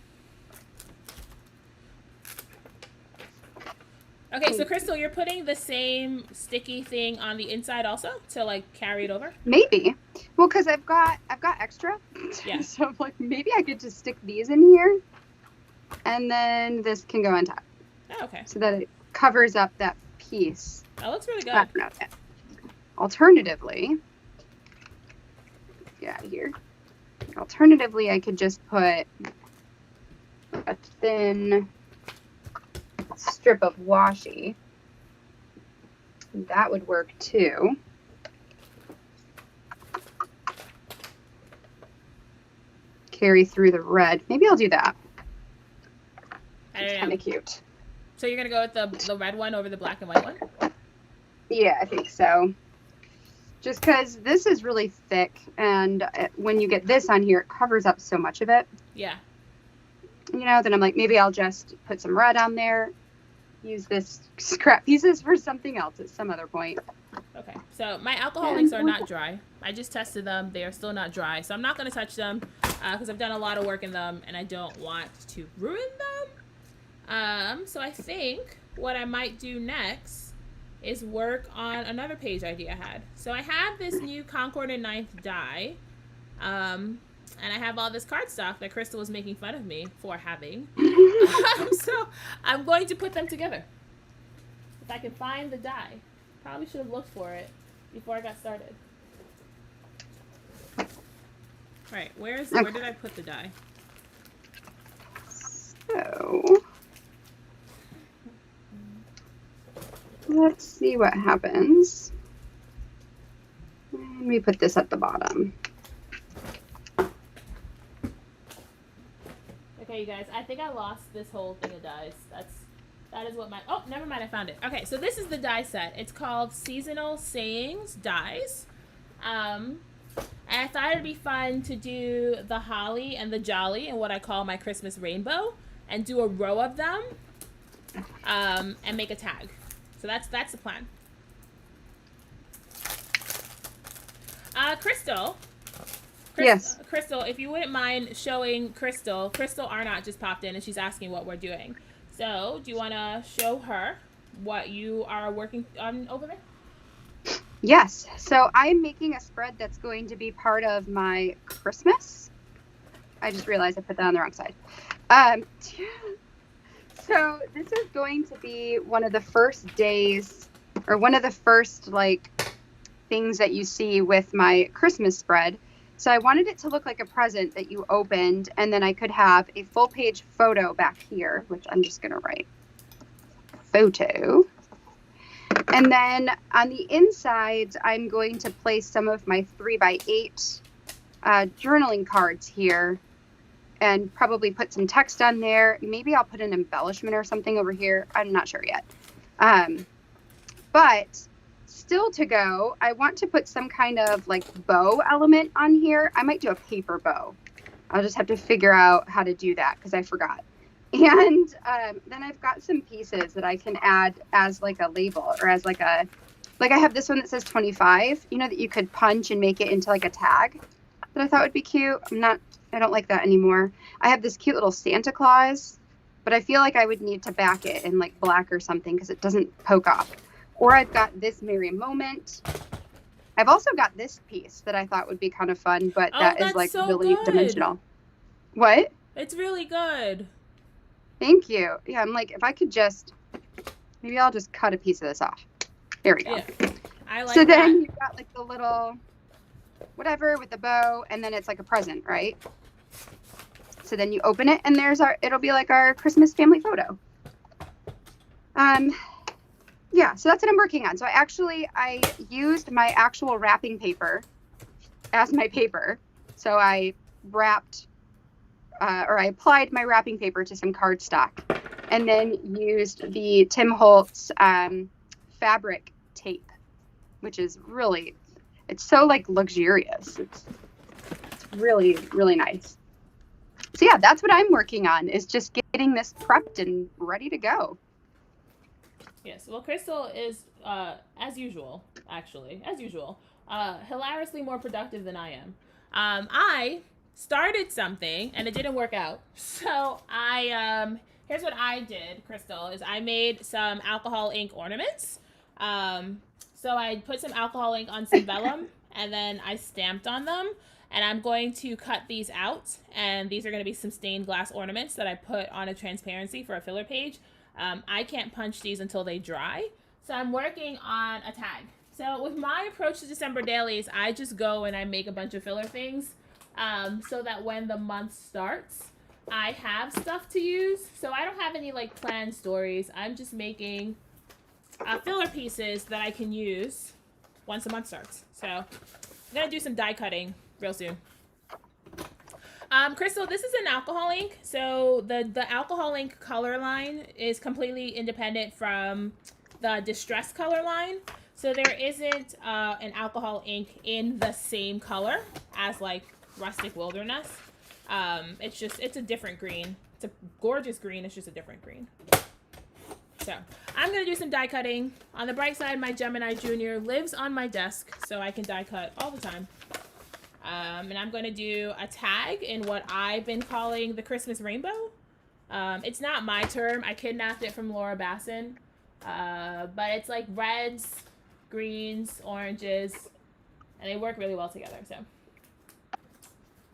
A: Okay, so Krystal, you're putting the same sticky thing on the inside also to like carry it over?
B: Maybe. Well, because I've got extra.
A: Yeah.
B: So I'm like, maybe I could just stick these in here. And then this can go on top.
A: Oh, okay.
B: So that it covers up that piece.
A: That looks really good.
B: I don't know. Alternatively, get out of here. Alternatively, I could just put a thin strip of washi. That would work too. Carry through the red. Maybe I'll do that. It's kind of cute.
A: So you're going to go with the red one over the black and white one?
B: Yeah, I think so. Just because this is really thick, and when you get this on here, it covers up so much of it.
A: Yeah.
B: You know, then I'm like, maybe I'll just put some red on there, use this scrap pieces for something else at some other point.
A: Okay, so my alcohol inks are not dry. I just tested them. They are still not dry, so I'm not going to touch them because I've done a lot of work in them, and I don't want to ruin them. So I think what I might do next is work on another page idea I had. So I have this new Concord and Ninth die, and I have all this cardstock that Krystal was making fun of me for having. So I'm going to put them together. If I can find the die. Probably should have looked for it before I got started. All right, where did I put the die?
B: So let's see what happens. Let me put this at the bottom.
A: Okay, you guys, I think I lost this whole thing of dies. That is what my, oh, never mind, I found it. Okay, so this is the die set. It's called Seasonal Sayings Dies. And I thought it'd be fun to do the holly and the jolly and what I call my Christmas rainbow and do a row of them and make a tag. So that's the plan. Krystal.
B: Yes.
A: Krystal, if you wouldn't mind showing Krystal Arnott just popped in and she's asking what we're doing. So, do you want to show her what you are working on over there?
B: Yes. So I'm making a spread that's going to be part of my Christmas. I just realized I put that on the wrong side. So this is going to be one of the first days, or one of the first like things that you see with my Christmas spread. So I wanted it to look like a present that you opened, and then I could have a full page photo back here, which I'm just going to write photo. And then on the insides, I'm going to place some of my 3x8 journaling cards here and probably put some text on there. Maybe I'll put an embellishment or something over here. I'm not sure yet. But still to go, I want to put some kind of like bow element on here. I might do a paper bow. I'll just have to figure out how to do that because I forgot. And then I've got some pieces that I can add as like a label or as like a, like I have this one that says 25, you know, that you could punch and make it into like a tag that I thought would be cute. I don't like that anymore. I have this cute little Santa Claus, but I feel like I would need to back it in like black or something because it doesn't poke off. Or I've got this merry moment. I've also got this piece that I thought would be kind of fun, but that is like
A: so
B: really
A: good.
B: dimensional. What?
A: It's really good.
B: Thank you. Yeah, I'm like, if I could just, maybe I'll just cut a piece of this off. There we go.
A: Yeah, I like
B: so
A: that.
B: then you've got like the little whatever with the bow, and then it's like a present, right? So then you open it, and it'll be like our Christmas family photo. Yeah, so that's what I'm working on. So I used my actual wrapping paper as my paper. So I wrapped, or I applied my wrapping paper to some cardstock, and then used the Tim Holtz fabric tape, which is really, it's so like luxurious. It's really, really nice. So yeah, that's what I'm working on, is just getting this prepped and ready to go.
A: Yes, well, Krystal is, as usual, hilariously more productive than I am. I started something, and it didn't work out. So here's what I did, Krystal, is I made some alcohol ink ornaments. So I put some alcohol ink on some vellum, and then I stamped on them. And I'm going to cut these out, and these are going to be some stained glass ornaments that I put on a transparency for a filler page. I can't punch these until they dry, so I'm working on a tag. So with my approach to December dailies, I just go and I make a bunch of filler things so that when the month starts, I have stuff to use. So I don't have any like planned stories. I'm just making filler pieces that I can use once the month starts. So I'm going to do some die cutting real soon. Krystal, this is an alcohol ink. So the alcohol ink color line is completely independent from the distress color line. So there isn't an alcohol ink in the same color as like Rustic Wilderness. It's a different green. It's a gorgeous green. It's just a different green. So I'm going to do some die cutting. On the bright side, my Gemini Junior lives on my desk, so I can die cut all the time. And I'm going to do a tag in what I've been calling the Christmas rainbow. It's not my term. I kidnapped it from Laura Basson. But it's like reds, greens, oranges, and they work really well together. So I'm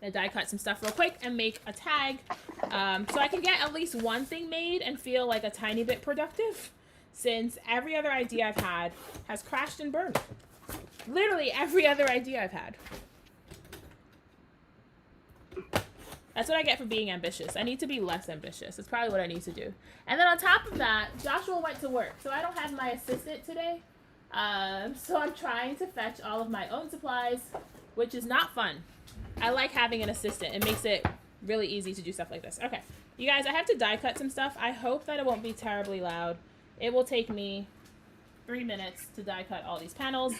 A: going to die cut some stuff real quick and make a tag so I can get at least one thing made and feel like a tiny bit productive, since every other idea I've had has crashed and burned. Literally every other idea I've had. That's what I get for being ambitious. I need to be less ambitious. That's probably what I need to do. And then on top of that, Joshua went to work, so I don't have my assistant today. So I'm trying to fetch all of my own supplies, which is not fun. I like having an assistant. It makes it really easy to do stuff like this. Okay, you guys, I have to die cut some stuff. I hope that it won't be terribly loud. It will take me 3 minutes to die cut all these panels.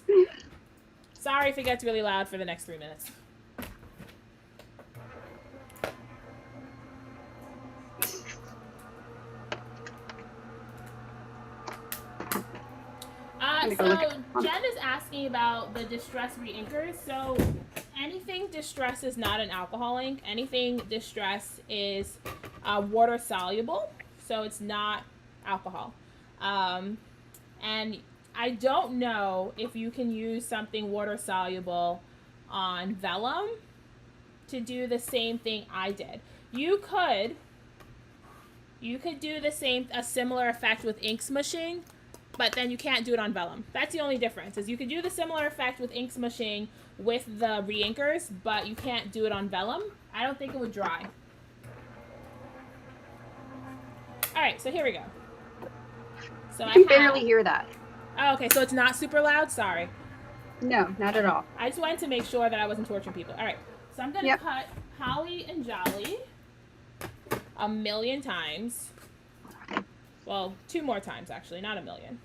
A: Sorry if it gets really loud for the next 3 minutes. So Jen is asking about the distress reinkers. So anything distress is not an alcohol ink. Anything distress is water soluble, so it's not alcohol. And I don't know if you can use something water soluble on vellum to do the same thing I did. You could do a similar effect with ink smushing, but then you can't do it on vellum. That's the only difference, is you could do the similar effect with ink smushing with the reinkers, but you can't do it on vellum. I don't think it would dry. All right, so here we go. So
B: I can barely hear that.
A: Oh, okay, so it's not super loud? Sorry.
B: No, not at all.
A: I just wanted to make sure that I wasn't torturing people. All right, so I'm going to cut Holly and Jolly 1,000,000 times. Well, 2 more times, actually, not 1,000,000.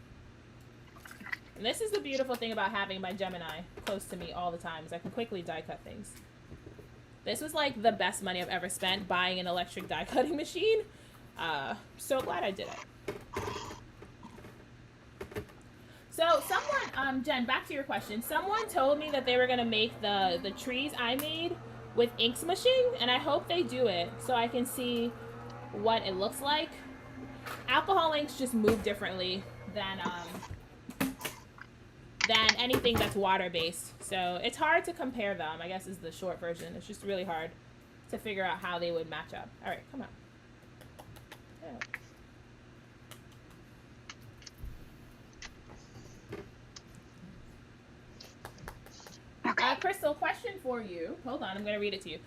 A: And this is the beautiful thing about having my Gemini close to me all the time, is I can quickly die cut things. This was like the best money I've ever spent, buying an electric die cutting machine. So glad I did it. So someone, Jen, back to your question. Someone told me that they were going to make the trees I made with ink smushing, and I hope they do it so I can see what it looks like. Alcohol inks just move differently than anything that's water-based. So it's hard to compare them, I guess is the short version. It's just really hard to figure out how they would match up. All right, come on. Okay. Krystal, question for you. Hold on, I'm going to read it to you.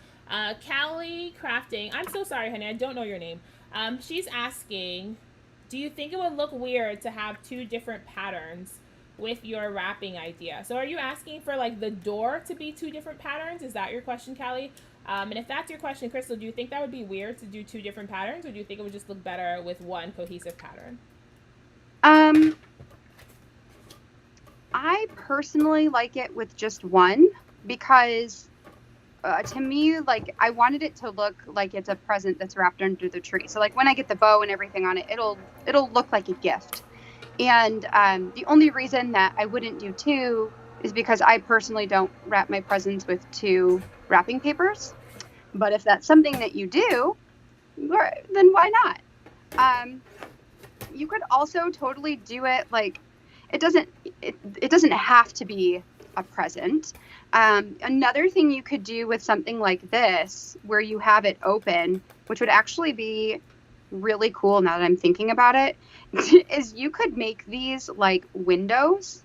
A: Callie Crafting. I'm so sorry, honey. I don't know your name. She's asking, do you think it would look weird to have 2 different patterns with your wrapping idea? So are you asking for like the door to be 2 different patterns? Is that your question, Callie? And if that's your question, Krystal, do you think that would be weird to do 2 different patterns, or do you think it would just look better with one cohesive pattern?
B: I personally like it with just one, because to me, like, I wanted it to look like it's a present that's wrapped under the tree. So like when I get the bow and everything on it, it'll look like a gift. And the only reason that I wouldn't do 2 is because I personally don't wrap my presents with 2 wrapping papers. But if that's something that you do, then why not? You could also totally do it like, it doesn't have to be a present. Another thing you could do with something like this, where you have it open, which would actually be really cool now that I'm thinking about it, is you could make these like windows.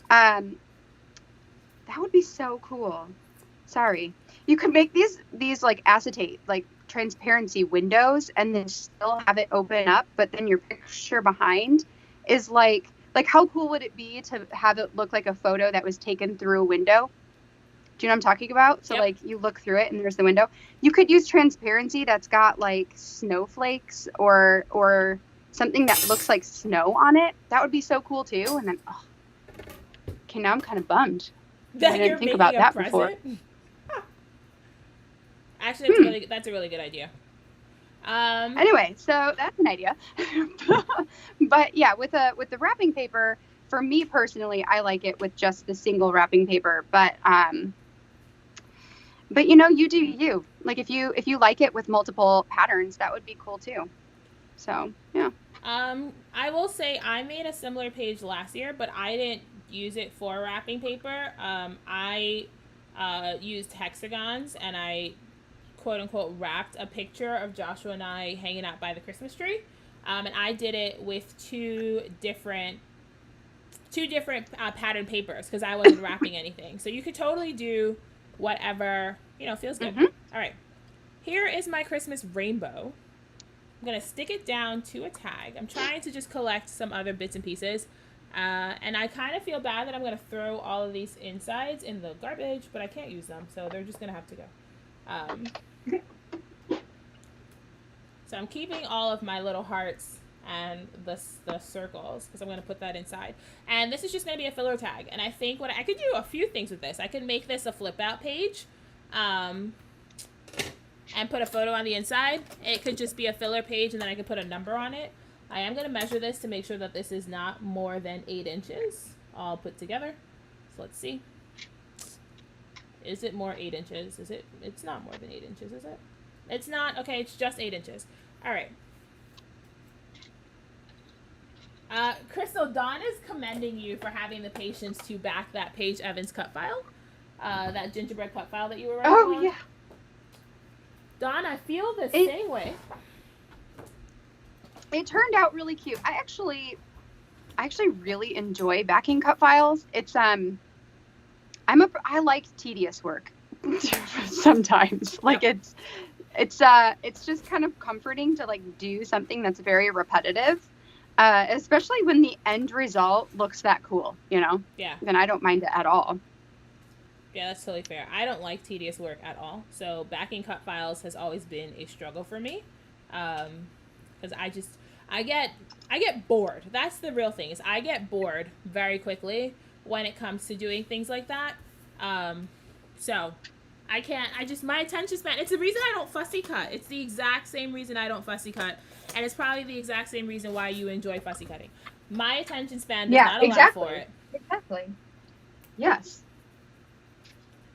B: That would be so cool. Sorry. You could make these like acetate, like transparency windows, and then still have it open up, but then your picture behind is like how cool would it be to have it look like a photo that was taken through a window? Do you know what I'm talking about? So like you look through it and there's the window. You could use transparency that's got like snowflakes or something that looks like snow on it. That would be so cool too. And then, okay, now I'm kind of bummed.
A: That
B: I didn't think about that before.
A: Actually, that's a really good idea.
B: Anyway, so that's an idea. But yeah, with the wrapping paper, for me personally, I like it with just the single wrapping paper. But you know, you do you. Like if you like it with multiple patterns, that would be cool too. So yeah.
A: I will say I made a similar page last year, but I didn't use it for wrapping paper. I used hexagons, and I quote unquote wrapped a picture of Joshua and I hanging out by the Christmas tree. And I did it with two different pattern papers because I wasn't wrapping anything. So you could totally do whatever, feels good. Mm-hmm. All right. here is my Christmas rainbow. I'm going to stick it down to a tag. I'm trying to just collect some other bits and pieces. And I kind of feel bad that I'm going to throw all of these insides in the garbage, but I can't use them, so they're just going to have to go. So I'm keeping all of my little hearts and the circles because I'm going to put that inside. And this is just going to be a filler tag. And I think what I could do a few things with this. I could make this a flip out page and put a photo on the inside. It could just be a filler page and then I could put a number on it. I am going to measure this to make sure that this is not more than 8 inches all put together. So let's see. Is it more 8 inches? Is it? It's not more than 8 inches, is it? It's not. Okay, it's just 8 inches. All right. Krystal, Dawn is commending you for having the patience to back that Paige Evans cut file. That gingerbread cut file that you were writing on.
B: Yeah.
A: Dawn, I feel the same way.
B: It turned out really cute. I actually really enjoy backing cut files. It's I like tedious work sometimes. Like it's just kind of comforting to like do something that's very repetitive, especially when the end result looks that cool, you know?
A: Yeah.
B: Then I don't mind it at all.
A: Yeah, that's totally fair. I don't like tedious work at all. So backing cut files has always been a struggle for me. Because I get bored. That's the real thing, is I get bored very quickly when it comes to doing things like that. So my attention span, it's the reason I don't fussy cut. It's the exact same reason I don't fussy cut. And it's probably the exact same reason why you enjoy fussy cutting. My attention span does not allow for it.
B: Exactly. Yes.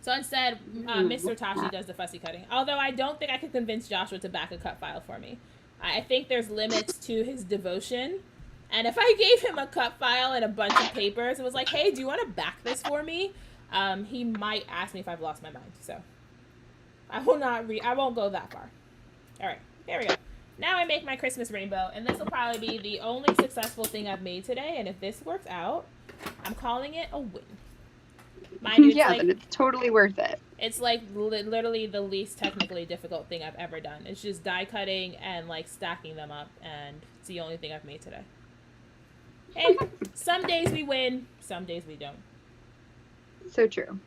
A: So instead, Mr. Tashi does the fussy cutting. Although I don't think I could convince Joshua to back a cut file for me. I think there's limits to his devotion. And if I gave him a cut file and a bunch of papers and was like, hey, do you want to back this for me? He might ask me if I've lost my mind. So I won't go that far. All right, there we go. Now I make my Christmas rainbow, and this will probably be the only successful thing I've made today. And if this works out, I'm calling it a win. Mind you,
B: then it's totally worth it.
A: It's like literally the least technically difficult thing I've ever done. It's just die cutting and like stacking them up, and it's the only thing I've made today. Hey, some days we win, some days we don't.
B: So true.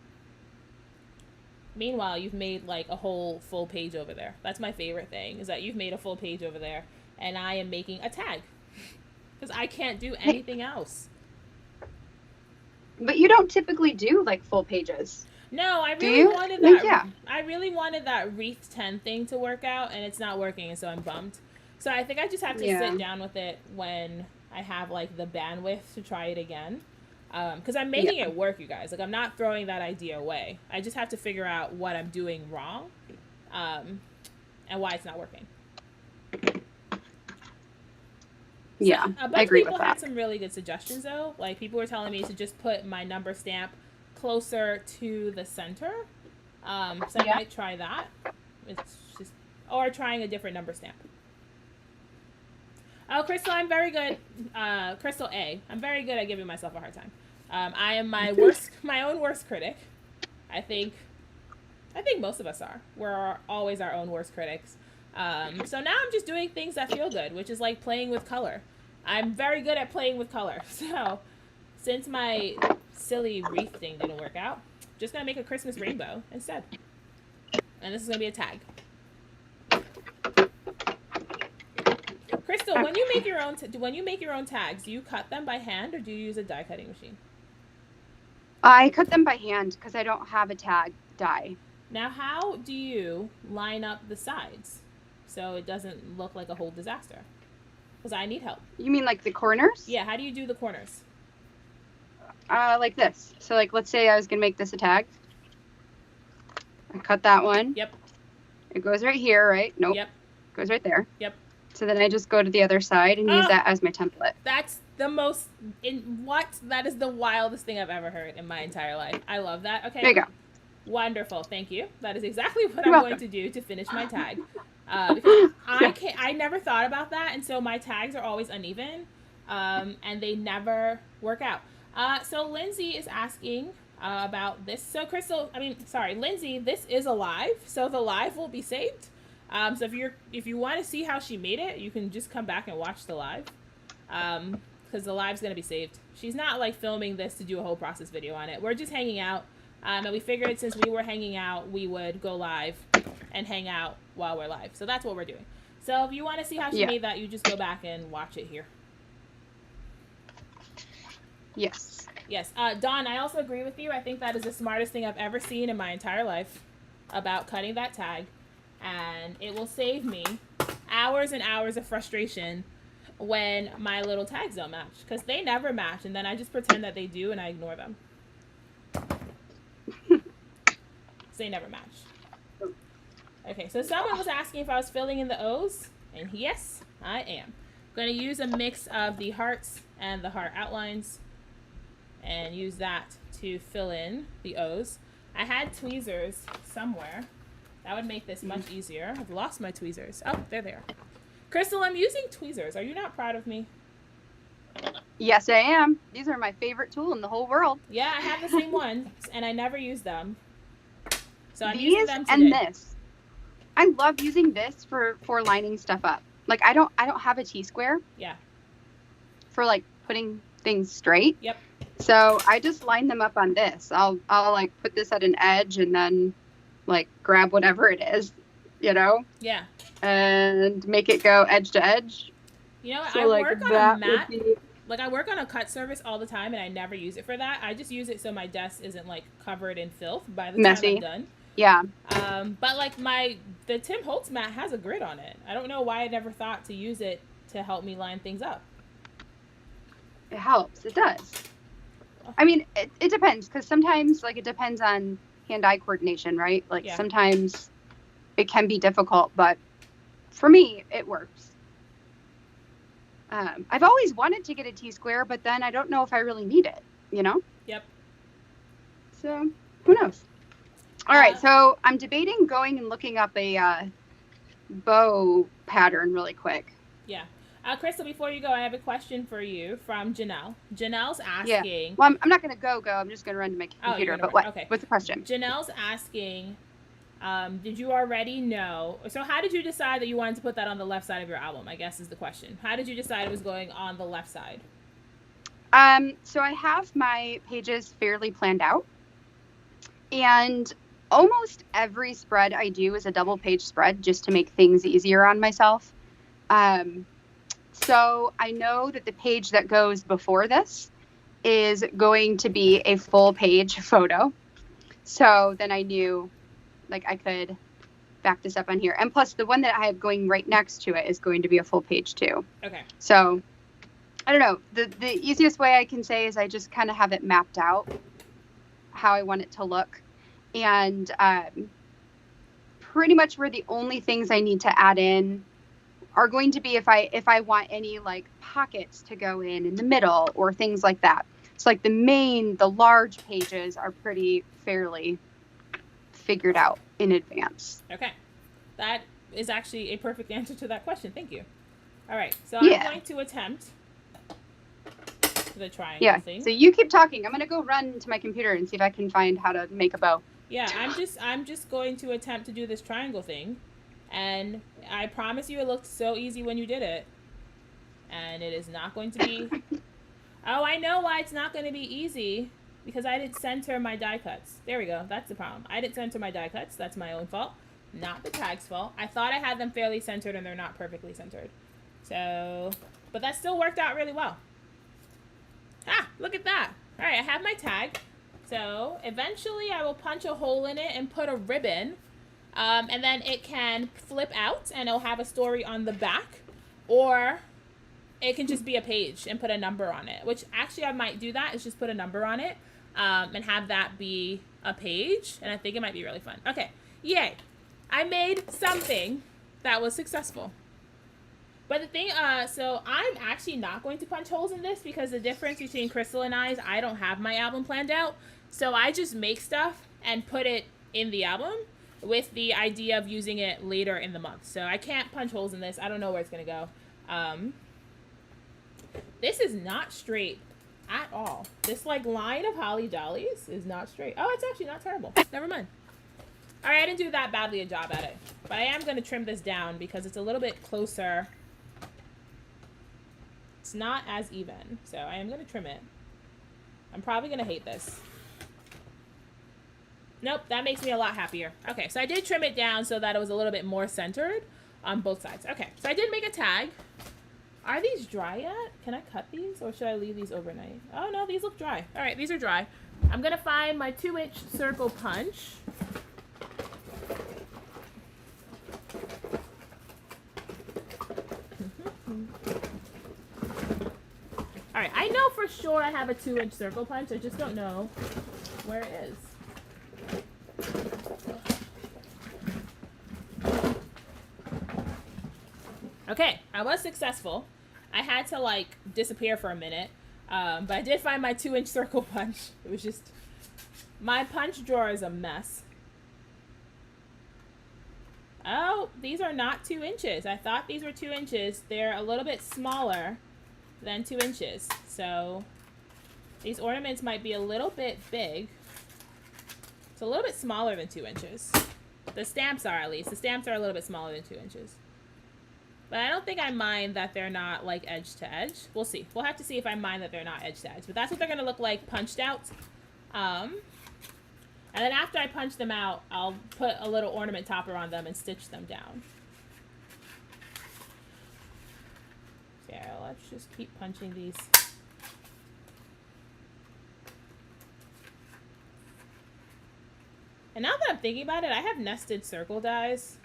A: Meanwhile, you've made like a whole full page over there. That's my favorite thing, is that you've made a full page over there, and I am making a tag because I can't do anything else.
B: But you don't typically do like full pages.
A: No, I really wanted that.
B: Yeah.
A: I really wanted that wreath 10 thing to work out, and it's not working, and so I'm bummed. So I think I just have to sit down with it when I have like the bandwidth to try it again. Because I'm making it work, you guys. Like, I'm not throwing that idea away. I just have to figure out what I'm doing wrong, and why it's not working.
B: Yeah,
A: a bunch of people had some really good suggestions, though. Like, people were telling me to just put my number stamp closer to the center. So I might try that. It's just, or trying a different number stamp. Oh, Krystal, I'm very good. Krystal A. I'm very good at giving myself a hard time. I am my own worst critic. I think most of us are. We're always our own worst critics. So now I'm just doing things that feel good, which is like playing with color. I'm very good at playing with color. So since my silly wreath thing didn't work out, I'm just going to make a Christmas rainbow instead. And this is going to be a tag. Krystal, when you make your own tags, do you cut them by hand or do you use a die cutting machine?
B: I cut them by hand because I don't have a tag die.
A: Now, how do you line up the sides so it doesn't look like a whole disaster? Because I need help.
B: You mean like the corners?
A: Yeah, how do you do the corners?
B: Like this. So like, let's say I was going to make this a tag. I cut that one.
A: Yep.
B: It goes right here, right? Nope.
A: Yep.
B: Goes right there.
A: Yep.
B: So then I just go to the other side and use that as my template.
A: That's the most, that is the wildest thing I've ever heard in my entire life. I love that. Okay.
B: There you go.
A: Wonderful. Thank you. That is exactly what I'm going to do to finish my tag. Because I never thought about that, and so my tags are always uneven, and they never work out. So Lindsay is asking about this. So Lindsay, this is a live, so the live will be saved. So if you want to see how she made it, you can just come back and watch the live. Because the live's going to be saved. She's not like filming this to do a whole process video on it. We're just hanging out. And we figured since we were hanging out, we would go live and hang out while we're live. So that's what we're doing. So if you want to see how she made that, you just go back and watch it here.
B: Yes.
A: Yes. Dawn, I also agree with you. I think that is the smartest thing I've ever seen in my entire life about cutting that tag. And it will save me hours and hours of frustration when my little tags don't match. Because they never match. And then I just pretend that they do and I ignore them. So they never match. Okay, so someone was asking if I was filling in the O's. And yes, I am. I'm going to use a mix of the hearts and the heart outlines. And use that to fill in the O's. I had tweezers somewhere. That would make this much easier. I've lost my tweezers. Oh, there they are. Krystal, I'm using tweezers. Are you not proud of me?
B: Yes, I am. These are my favorite tool in the whole world.
A: Yeah, I have the same ones, and I never use them. So I'm
B: using
A: them today.
B: And this. I love using this for lining stuff up. Like I don't have a T-square.
A: Yeah.
B: For like putting things straight.
A: Yep.
B: So I just line them up on this. I'll like put this at an edge and then like grab whatever it is, you know?
A: Yeah.
B: And make it go edge to edge.
A: You know,
B: so
A: I
B: like
A: work on a mat. Like I work on a cut surface all the time and I never use it for that. I just use it so my desk isn't like covered in filth by the time I'm done.
B: Yeah.
A: But like the Tim Holtz mat has a grid on it. I don't know why I never thought to use it to help me line things up.
B: It helps. It does. I mean, it depends because sometimes like it depends on hand-eye coordination, right? Like sometimes it can be difficult, but for me, it works. I've always wanted to get a T-square, but then I don't know if I really need it, you know?
A: Yep.
B: So who knows? All right. So I'm debating going and looking up a bow pattern really quick.
A: Yeah. Krystal, before you go, I have a question for you from Janelle. Janelle's asking...
B: Yeah. Well, I'm not going to go. I'm just going to run to my computer. But what? Okay. What's the question?
A: Janelle's asking, did you already know... So how did you decide that you wanted to put that on the left side of your album, I guess is the question. How did you decide it was going on the left side?
B: So I have my pages fairly planned out. And almost every spread I do is a double page spread just to make things easier on myself. So I know that the page that goes before this is going to be a full page photo. So then I knew like I could back this up on here. And plus the one that I have going right next to it is going to be a full page too.
A: Okay.
B: So I don't know. The easiest way I can say is I just kind of have it mapped out how I want it to look. And pretty much where the only things I need to add in are going to be if I want any like pockets to go in the middle or things like that. So like the large pages are pretty fairly figured out in advance.
A: Okay. That is actually a perfect answer to that question. Thank you. All right. So I'm going to attempt the triangle thing.
B: So you keep talking. I'm going to go run to my computer and see if I can find how to make a bow.
A: Yeah, I'm just going to attempt to do this triangle thing. And I promise you it looked so easy when you did it. And it is not going to be... Oh, I know why it's not going to be easy. Because I didn't center my die cuts. There we go. That's the problem. I didn't center my die cuts. That's my own fault. Not the tag's fault. I thought I had them fairly centered and they're not perfectly centered. So... But that still worked out really well. Ah, look at that. All right, I have my tag. So eventually I will punch a hole in it and put a ribbon. And then it can flip out and it'll have a story on the back. Or it can just be a page and put a number on it. Which actually I might do that, is just put a number on it. And have that be a page. And I think it might be really fun. Okay, yay. I made something that was successful. But the thing, so I'm actually not going to punch holes in this because the difference between Krystal and I is I don't have my album planned out. So I just make stuff and put it in the album with the idea of using it later in the month. So I can't punch holes in this. I don't know where it's going to go. This is not straight at all. This like line of Holly Jollies is not straight. Oh, it's actually not terrible. Never mind. All right, I didn't do that badly a job at it. But I am going to trim this down because it's a little bit closer. It's not as even. So I am going to trim it. I'm probably going to hate this. Nope, that makes me a lot happier. Okay, so I did trim it down so that it was a little bit more centered on both sides. Okay, so I did make a tag. Are these dry yet? Can I cut these or should I leave these overnight? Oh no, these look dry. All right, these are dry. I'm gonna find my 2-inch circle punch. All right, I know for sure I have a 2-inch circle punch. I just don't know where it is. Okay, I was successful. I had to like disappear for a minute, but I did find my 2-inch circle punch. It was just, my punch drawer is a mess. Oh, these are not 2 inches. I thought these were 2 inches. They're a little bit smaller than 2 inches. So these ornaments might be a little bit big. It's a little bit smaller than 2 inches. The stamps are, at least. The stamps are a little bit smaller than 2 inches. But I don't think I mind that they're not like edge to edge. We'll see. We'll have to see if I mind that they're not edge to edge. But that's what they're going to look like punched out. And then after I punch them out, I'll put a little ornament topper on them and stitch them down. So yeah, let's just keep punching these. And now that I'm thinking about it, I have nested circle dies.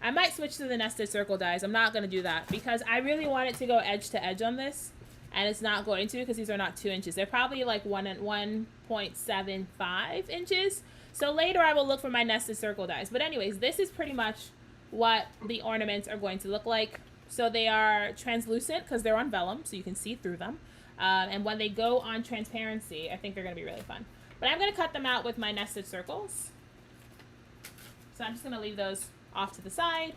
A: I might switch to the nested circle dies. I'm not going to do that because I really want it to go edge to edge on this. And it's not going to because these are not 2 inches. They're probably like 1.75 inches. So later I will look for my nested circle dies. But anyways, this is pretty much what the ornaments are going to look like. So they are translucent because they're on vellum, so you can see through them. And when they go on transparency, I think they're going to be really fun. But I'm going to cut them out with my nested circles. So I'm just going to leave those off to the side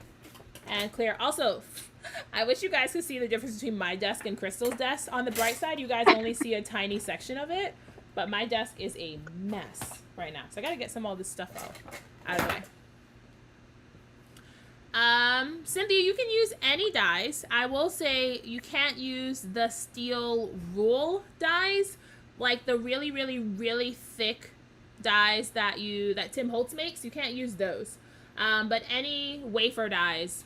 A: and clear. Also, I wish you guys could see the difference between my desk and Krystal's desk. On the bright side, you guys only see a tiny section of it, but my desk is a mess right now. So I got to get some of all this stuff out of the way. Cynthia, you can use any dies. I will say you can't use the steel rule dies, like the really, really, really thick dies that Tim Holtz makes. You can't use those. But any wafer dies,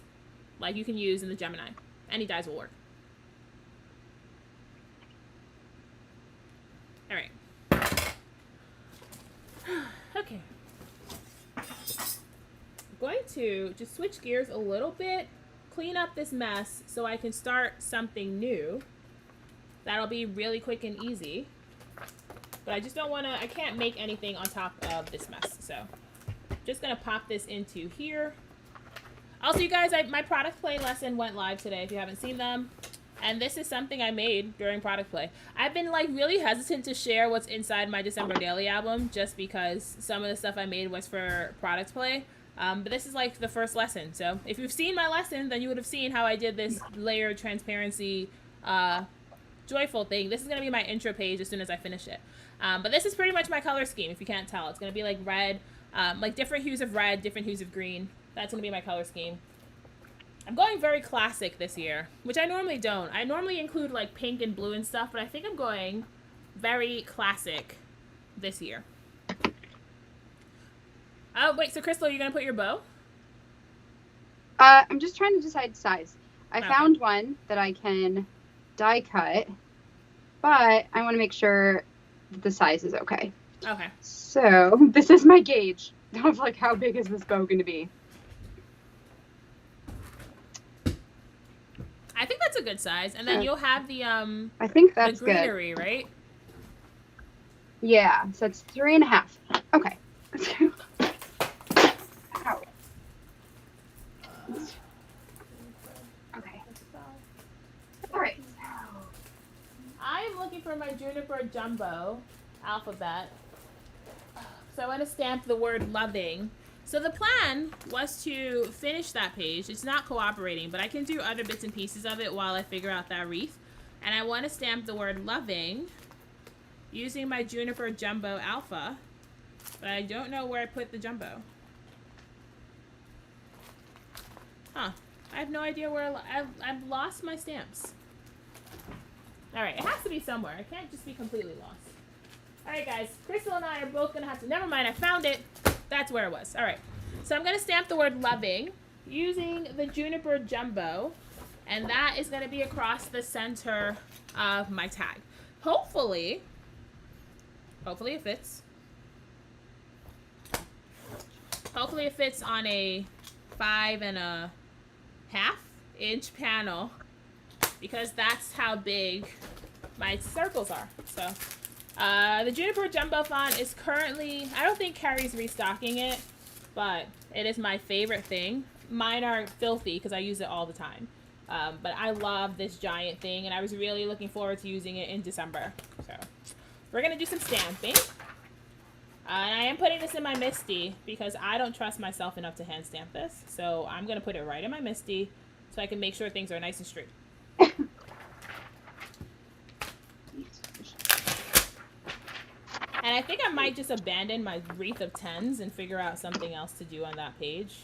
A: like you can use in the Gemini. Any dies will work. All right. Okay. I'm going to just switch gears a little bit, clean up this mess so I can start something new. That'll be really quick and easy. But I just don't want to, I can't make anything on top of this mess. So just going to pop this into here. Also, you guys, my product play lesson went live today if you haven't seen them. And this is something I made during product play. I've been like really hesitant to share what's inside my December daily album just because some of the stuff I made was for product play. But this is like the first lesson. So if you've seen my lesson, then you would have seen how I did this layered transparency joyful thing. This is going to be my intro page as soon as I finish it. But this is pretty much my color scheme, if you can't tell. It's going to be like red, like different hues of red, different hues of green. That's going to be my color scheme. I'm going very classic this year, which I normally don't. I normally include like pink and blue and stuff, but I think I'm going very classic this year. Oh, wait, so Krystal, are you going to put your bow?
B: I'm just trying to decide size. I found one that I can die cut, but I want to make sure that the size is okay.
A: Okay.
B: So this is my gauge of like how big is this bow going to be.
A: I think that's a good size, and then you'll have the
B: I think that's
A: the greenery,
B: good.
A: Right?
B: Yeah, so it's 3.5. Okay. Ow. Okay. All right.
A: I'm looking for my Juniper Jumbo alphabet, so I want to stamp the word loving. So the plan was to finish that page. It's not cooperating, but I can do other bits and pieces of it while I figure out that wreath. And I want to stamp the word loving using my Juniper Jumbo Alpha, but I don't know where I put the Jumbo. Huh. I have no idea where I've lost my stamps. Alright, it has to be somewhere. I can't just be completely lost. Alright, guys. Krystal and I are both going to have to... Never mind, I found it. That's where it was. Alright. So I'm going to stamp the word loving using the Juniper Jumbo. And that is going to be across the center of my tag. Hopefully it fits. Hopefully it fits on a 5.5 inch panel, because that's how big my circles are. So the Juniper Jumbo font is currently, I don't think Carrie's restocking it, but it is my favorite thing. Mine are filthy because I use it all the time. But I love this giant thing, and I was really looking forward to using it in December. So we're going to do some stamping. And I am putting this in my Misty because I don't trust myself enough to hand stamp this. So I'm going to put it right in my Misty so I can make sure things are nice and straight. And I think I might just abandon my wreath of 10s and figure out something else to do on that page.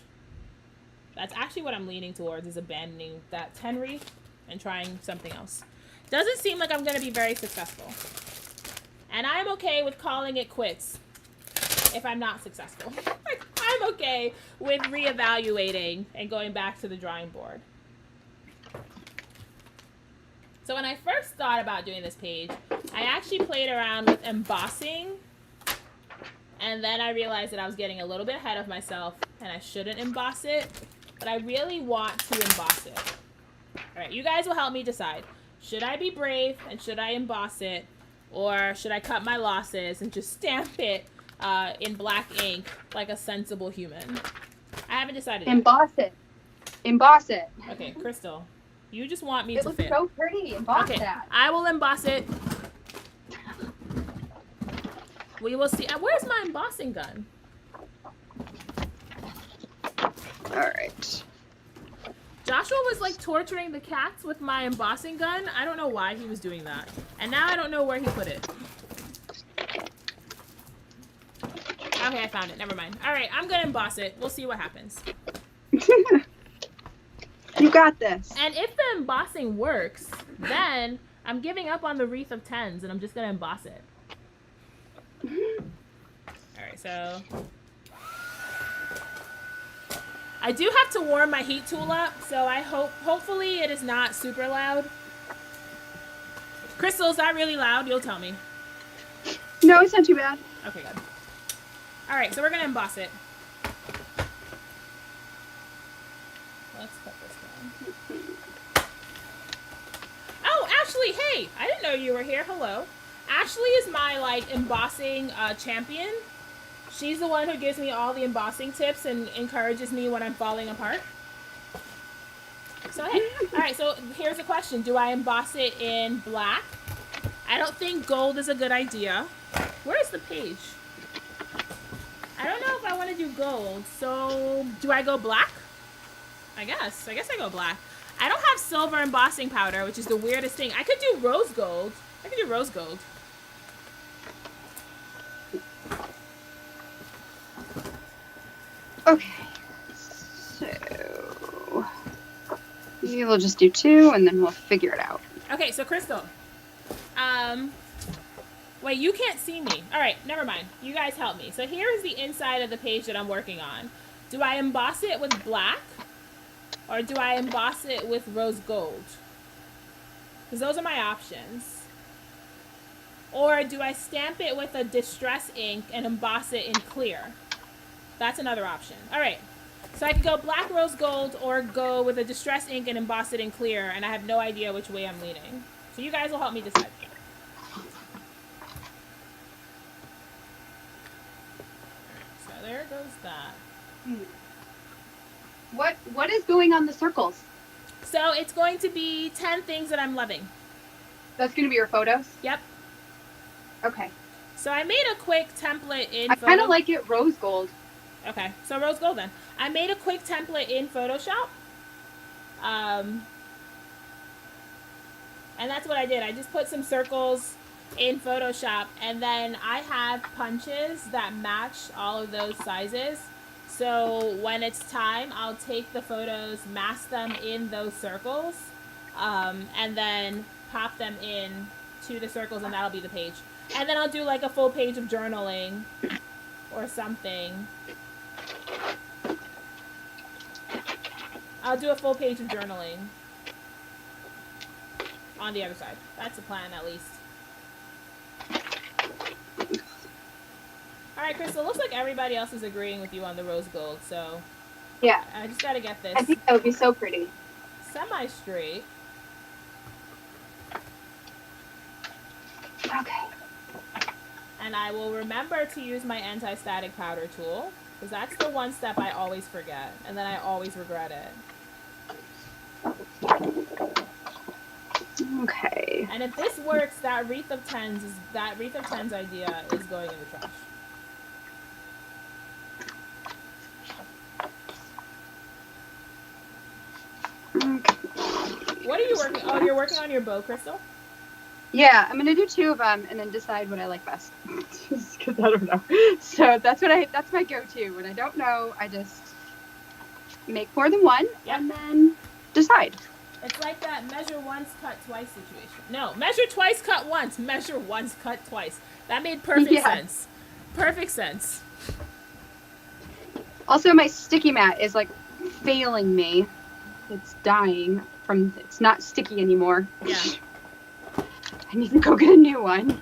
A: That's actually what I'm leaning towards, is abandoning that 10 wreath and trying something else. Doesn't seem like I'm going to be very successful. And I'm okay with calling it quits if I'm not successful. I'm okay with reevaluating and going back to the drawing board. So when I first thought about doing this page, I actually played around with embossing. And then I realized that I was getting a little bit ahead of myself and I shouldn't emboss it. But I really want to emboss it. Alright, you guys will help me decide. Should I be brave and should I emboss it? Or should I cut my losses and just stamp it in black ink like a sensible human? I haven't decided yet.
B: Emboss it. Emboss it.
A: Okay, Krystal, you just want me
B: it
A: to
B: looks
A: fit.
B: so pretty. Emboss that.
A: I will emboss it. We will see. Where's my embossing gun?
B: Alright.
A: Joshua was like torturing the cats with my embossing gun. I don't know why he was doing that. And now I don't know where he put it. Okay, I found it. Never mind. Alright, I'm gonna emboss it. We'll see what happens.
B: You got this.
A: And if the embossing works, then I'm giving up on the wreath of 10s and I'm just gonna emboss it. Alright, so I do have to warm my heat tool up, so I hopefully it is not super loud. Krystal, is that really loud? You'll tell me.
B: No, it's not too bad.
A: Okay, good. Alright, so we're gonna emboss it. Let's put this down. Oh, Ashley, hey! I didn't know you were here. Hello. Ashley is my, like, embossing champion. She's the one who gives me all the embossing tips and encourages me when I'm falling apart. So, hey. Alright, so here's a question. Do I emboss it in black? I don't think gold is a good idea. Where is the page? I don't know if I want to do gold. So, do I go black? I guess I go black. I don't have silver embossing powder, which is the weirdest thing. I could do rose gold. I could do rose gold.
B: Okay, so we'll just do 2 and then we'll figure it out.
A: Okay, so Krystal, wait, you can't see me. All right, never mind. You guys help me. So here is the inside of the page that I'm working on. Do I emboss it with black or do I emboss it with rose gold? Because those are my options. Or do I stamp it with a distress ink and emboss it in clear? That's another option. All right. So I could go black rose gold or go with a distress ink and emboss it in clear, and I have no idea which way I'm leaning. So you guys will help me decide. So there goes that.
B: What is going on the circles?
A: So it's going to be 10 things that I'm loving.
B: That's going to be your photos?
A: Yep.
B: Okay.
A: So I made a quick template in
B: I kind of like it rose gold.
A: Okay, so rose gold then. I made a quick template in Photoshop. And that's what I did. I just put some circles in Photoshop, and then I have punches that match all of those sizes. So when it's time, I'll take the photos, mask them in those circles, and then pop them in to the circles, and that'll be the page. And then I'll do like a full page of journaling or something. I'll do a full page of journaling on the other side. That's the plan, at least. All right, Krystal, looks like everybody else is agreeing with you on the rose gold, so
B: Yeah.
A: I just got to get this
B: I think that would be so pretty.
A: semi-straight.
B: Okay.
A: And I will remember to use my anti-static powder tool, because that's the one step I always forget, and then I always regret it.
B: Okay.
A: And if this works, that wreath of tens idea is going in the trash. What are you working? Oh, you're working on your bow, Krystal?
B: Yeah, I'm gonna do 2 of them and then decide what I like best. Just because I don't know. So that's my go-to. When I don't know, I just make more than one and then decide.
A: It's like that measure once, cut twice situation. No, measure twice, cut once. Measure once, cut twice. That made perfect sense. Perfect sense.
B: Also, my sticky mat is like failing me. It's dying from, it's not sticky anymore.
A: Yeah.
B: I need to go get a new one.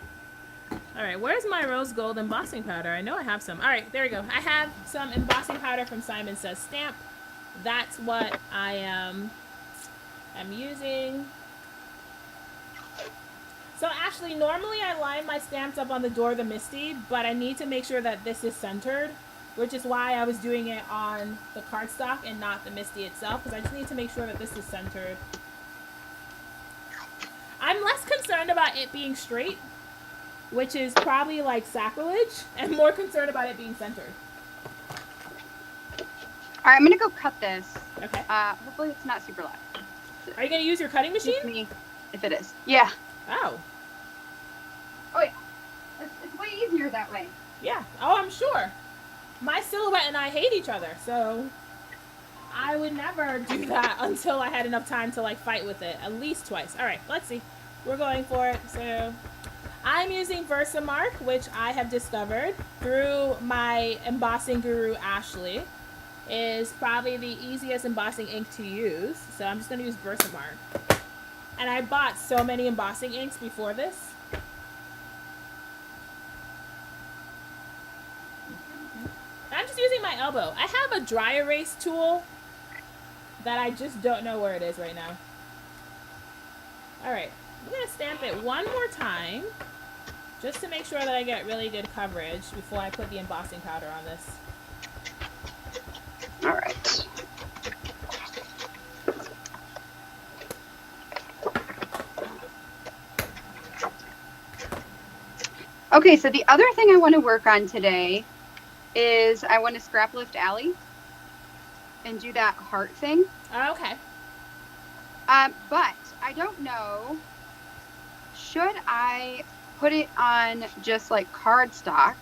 A: All right, where's my rose gold embossing powder? I know I have some. All right, there we go. I have some embossing powder from Simon Says Stamp. That's what I am using. So Ashley, normally I line my stamps up on the door of the Misty, but I need to make sure that this is centered, which is why I was doing it on the cardstock and not the Misty itself, because I just need to make sure that this is centered. I'm less concerned about it being straight, which is probably like sacrilege, and more concerned about it being centered.
B: All right, I'm gonna go cut this.
A: Okay.
B: Hopefully it's not super loud.
A: Are you gonna use your cutting machine?
B: Me, if it is. Yeah.
A: Oh.
B: Oh yeah. It's way easier that way.
A: Yeah. Oh, I'm sure. My silhouette and I hate each other, so I would never do that until I had enough time to like fight with it at least twice. All right, let's see. We're going for it. So I'm using Versamark, which I have discovered through my embossing guru, Ashley. Is probably the easiest embossing ink to use. So I'm just going to use Versamark. And I bought so many embossing inks before this. I'm just using my elbow. I have a dry erase tool that I just don't know where it is right now. Alright, I'm going to stamp it one more time just to make sure that I get really good coverage before I put the embossing powder on this.
B: All right. Okay, so the other thing I want to work on today is I want to scrap lift Allie and do that heart thing.
A: Oh, okay.
B: But I don't know, should I put it on just like cardstock?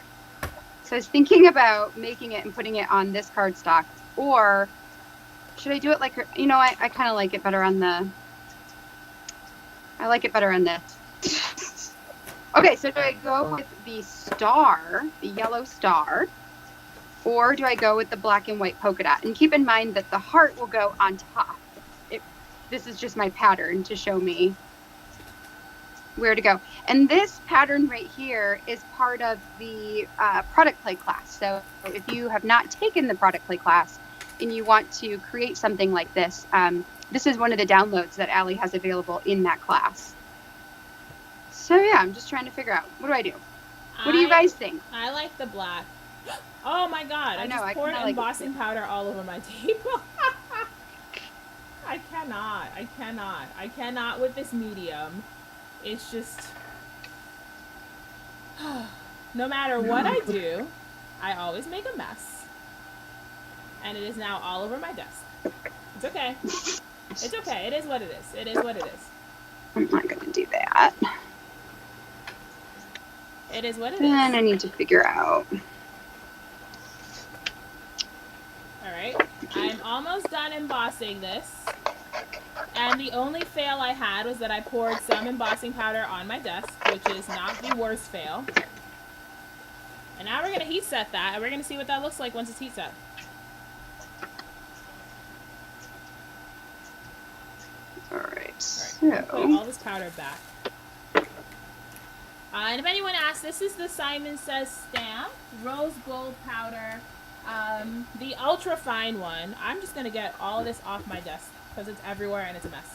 B: So I was thinking about making it and putting it on this cardstock, or should I do it like, you know, I kind of like it better on the, I like it better on this. Okay, so do I go with the star, the yellow star, or do I go with the black and white polka dot? And keep in mind that the heart will go on top. This is just my pattern to show me where to go. And this pattern right here is part of the product play class. So if you have not taken the product play class and you want to create something like this, this is one of the downloads that Allie has available in that class. So yeah, I'm just trying to figure out, what do I do? What do you guys think?
A: I like the black. Oh my god, I just poured embossing powder all over my table. I cannot with this medium. It's just, no matter what I do, I always make a mess. And it is now all over my desk. It's okay. It's okay. It is what it is. It is what it is.
B: I'm not going to do that.
A: It is what it is.
B: Then I need to figure out.
A: I'm almost done embossing this. And the only fail I had was that I poured some embossing powder on my desk, which is not the worst fail. And now we're going to heat set that, and we're going to see what that looks like once it's heat set.
B: Alright,
A: Put all this powder back. And if anyone asks, this is the Simon Says stamp, rose gold powder, the ultra fine one. I'm just going to get all of this off my desk because it's everywhere and it's a mess.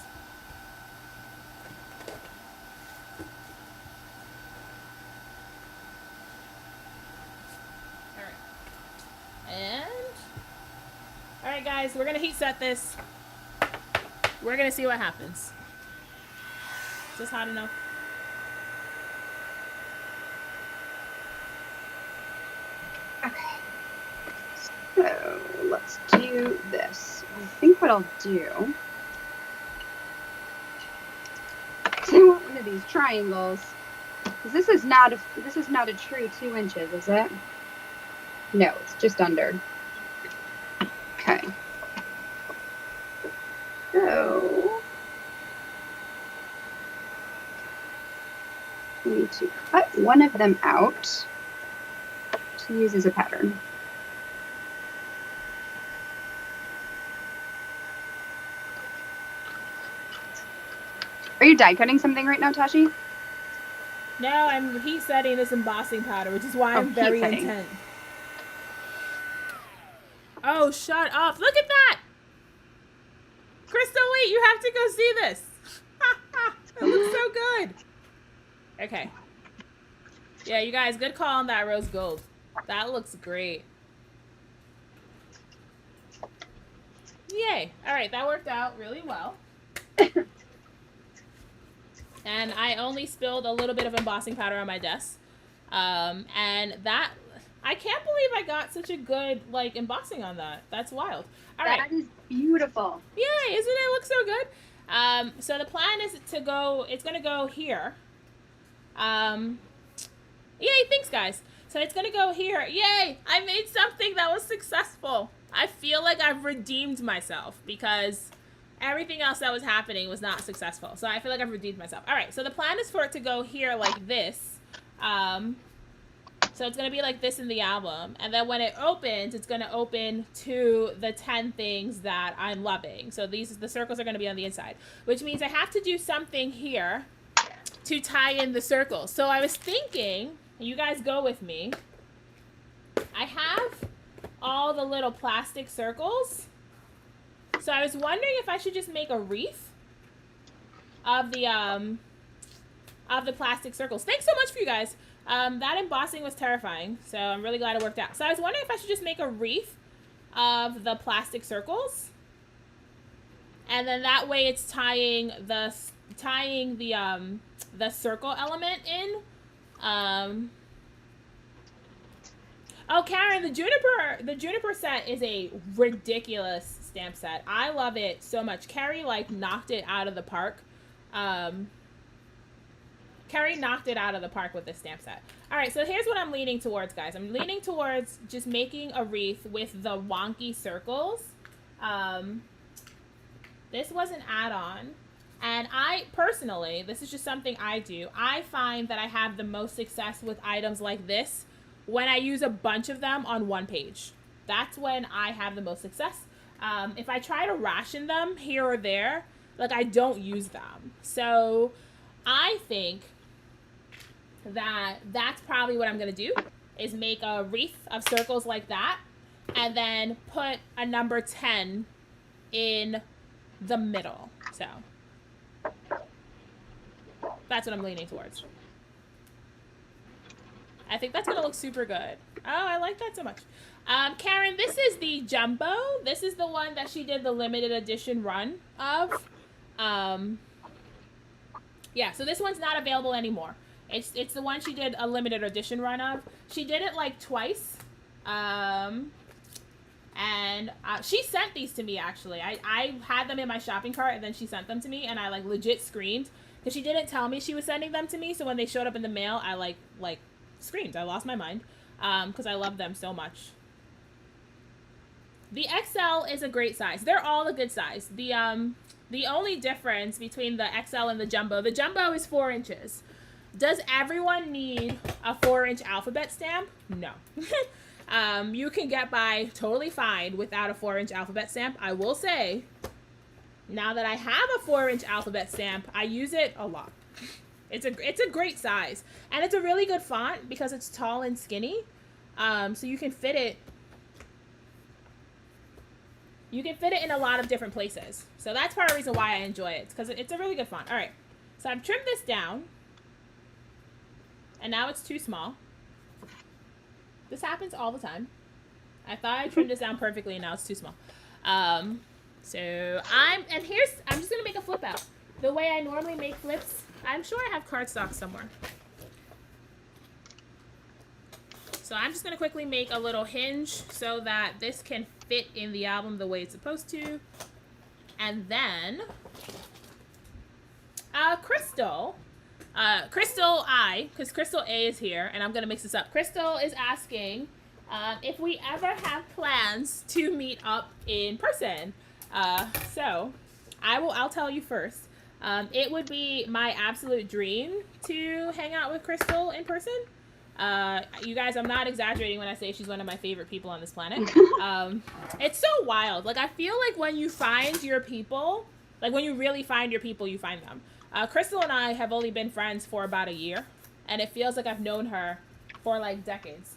A: Alright guys, we're gonna heat set this. We're gonna see what happens. Is this hot enough?
B: Okay. So let's do this. I think what I'll do is I want one of these triangles. Because this is not a true 2 inches, is it? No, it's just under. Okay. So we need to cut one of them out to use as a pattern. Are you die cutting something right now, Tashi?
A: No, I'm heat setting this embossing powder, which is why I'm very intent. Oh, shut up. Look at that! Krystal, wait, you have to go see this. It looks so good. Okay. Yeah, you guys, good call on that rose gold. That looks great. Yay. All right, that worked out really well. And I only spilled a little bit of embossing powder on my desk. And that... I can't believe I got such a good, like, embossing on that. That's wild. All right.
B: That is beautiful.
A: Yay, isn't it? Look so good. So the plan is to go, it's going to go here. Yay, thanks, guys. So it's going to go here. Yay, I made something that was successful. I feel like I've redeemed myself because everything else that was happening was not successful. So I feel like I've redeemed myself. All right, so the plan is for it to go here like this. So it's going to be like this in the album. And then when it opens, it's going to open to the 10 things that I'm loving. So the circles are going to be on the inside, which means I have to do something here to tie in the circles. So I was thinking, you guys go with me. I have all the little plastic circles. So I was wondering if I should just make a wreath of the plastic circles. Thanks so much for you guys. That embossing was terrifying, so I'm really glad it worked out. So I was wondering if I should just make a wreath of the plastic circles, and then that way it's tying the circle element in. Oh, Karen, the juniper set is a ridiculous stamp set. I love it so much. Carrie like knocked it out of the park. Carrie knocked it out of the park with this stamp set. All right, so here's what I'm leaning towards, guys. I'm leaning towards just making a wreath with the wonky circles. This was an add-on. And I, personally, this is just something I do. I find that I have the most success with items like this when I use a bunch of them on one page. That's when I have the most success. If I try to ration them here or there, like I don't use them. So I think that that's probably what I'm going to do, is make a wreath of circles like that, and then put a number 10 in the middle. So that's what I'm leaning towards. I think that's going to look super good. Oh, I like that so much. Karen, this is the jumbo. This is the one that she did the limited edition run of. Yeah, so this one's not available anymore. It's the one she did a limited edition run of. She did it like twice. And she sent these to me, actually. I had them in my shopping cart, and then she sent them to me, and I like legit screamed. Because she didn't tell me she was sending them to me, so when they showed up in the mail, I like screamed. I lost my mind. Because I love them so much. The XL is a great size. They're all a good size. The only difference between the XL and the jumbo is 4 inches. Does everyone need a 4-inch alphabet stamp? No. You can get by totally fine without a 4-inch alphabet stamp. I will say, now that I have a 4-inch alphabet stamp, I use it a lot. It's a great size, and it's a really good font because it's tall and skinny. So you can fit it. You can fit it in a lot of different places. So that's part of the reason why I enjoy it. It's because it's a really good font. All right. So I've trimmed this down. And now it's too small. This happens all the time. I thought I trimmed this down perfectly, and now it's too small. I'm just gonna make a flip out. The way I normally make flips, I'm sure I have cardstock somewhere. So I'm just gonna quickly make a little hinge so that this can fit in the album the way it's supposed to. And then, Krystal I, because Krystal A is here, and I'm going to mix this up. Krystal is asking if we ever have plans to meet up in person. So I'll tell you first. It would be my absolute dream to hang out with Krystal in person. You guys, I'm not exaggerating when I say she's one of my favorite people on this planet. It's so wild. Like, I feel like when you find your people, like when you really find your people, you find them. Krystal and I have only been friends for about a year, and it feels like I've known her for like decades.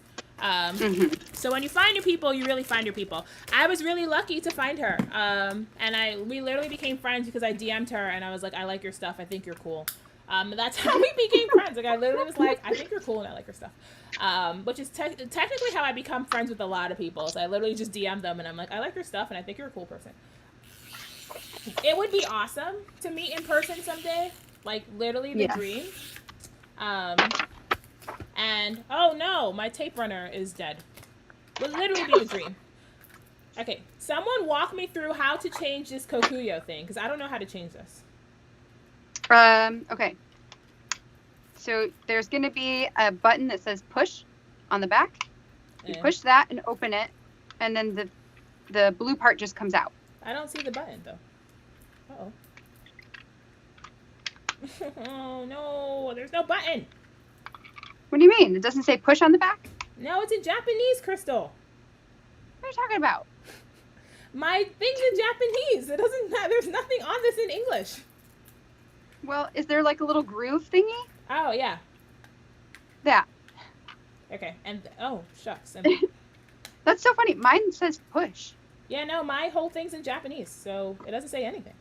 A: So when you find your people, you really find your people. I was really lucky to find her, and we literally became friends because I DM'd her, and I was like, I like your stuff, I think you're cool. That's how we became friends. Like, I literally was like, I think you're cool and I like your stuff. Which is technically how I become friends with a lot of people. So I literally just DM them and I'm like, I like your stuff and I think you're a cool person. It would be awesome to meet in person someday. Like, literally the dream. And, oh no, my tape runner is dead. Would literally be the dream. Okay, someone walk me through how to change this Kokuyo thing, because I don't know how to change this.
B: Okay. So there's going to be a button that says push on the back. You push that and open it, and then the blue part just comes out.
A: I don't see the button, though. Uh-oh. Oh, no. There's no button.
B: What do you mean? It doesn't say push on the back?
A: No, it's in Japanese, Krystal.
B: What are you talking about?
A: My thing's in Japanese. It doesn't. There's nothing on this in English.
B: Well, is there like a little groove thingy?
A: Oh, yeah.
B: That.
A: Okay, and, oh, shucks.
B: That's so funny. Mine says push.
A: Yeah, no, my whole thing's in Japanese, so it doesn't say anything.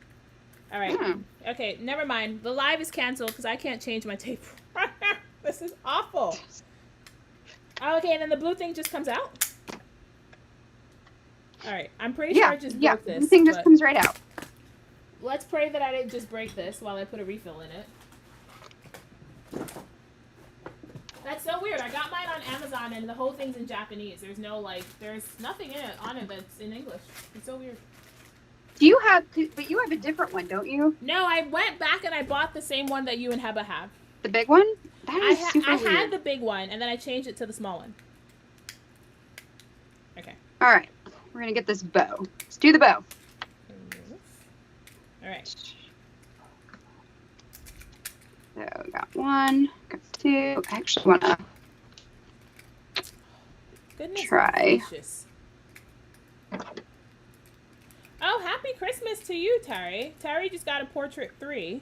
A: All right. Okay, never mind. The live is canceled because I can't change my tape. This is awful. Oh, okay, and then the blue thing just comes out? All right, I'm pretty sure I just broke this.
B: The thing just comes right out.
A: Let's pray that I didn't just break this while I put a refill in it. That's so weird. I got mine on Amazon and the whole thing's in Japanese. There's nothing on it that's in English. It's so weird.
B: But you have a different one, don't you?
A: No, I went back and I bought the same one that you and Heba have.
B: The big one? That is super weird.
A: I had the big one and then I changed it to the small one. Okay.
B: All right. We're going to get this bow. Let's do the bow.
A: All right.
B: So we got one, got two. I actually want to try.
A: Gracious. Oh, happy Christmas to you, Tari. Tari just got a portrait 3.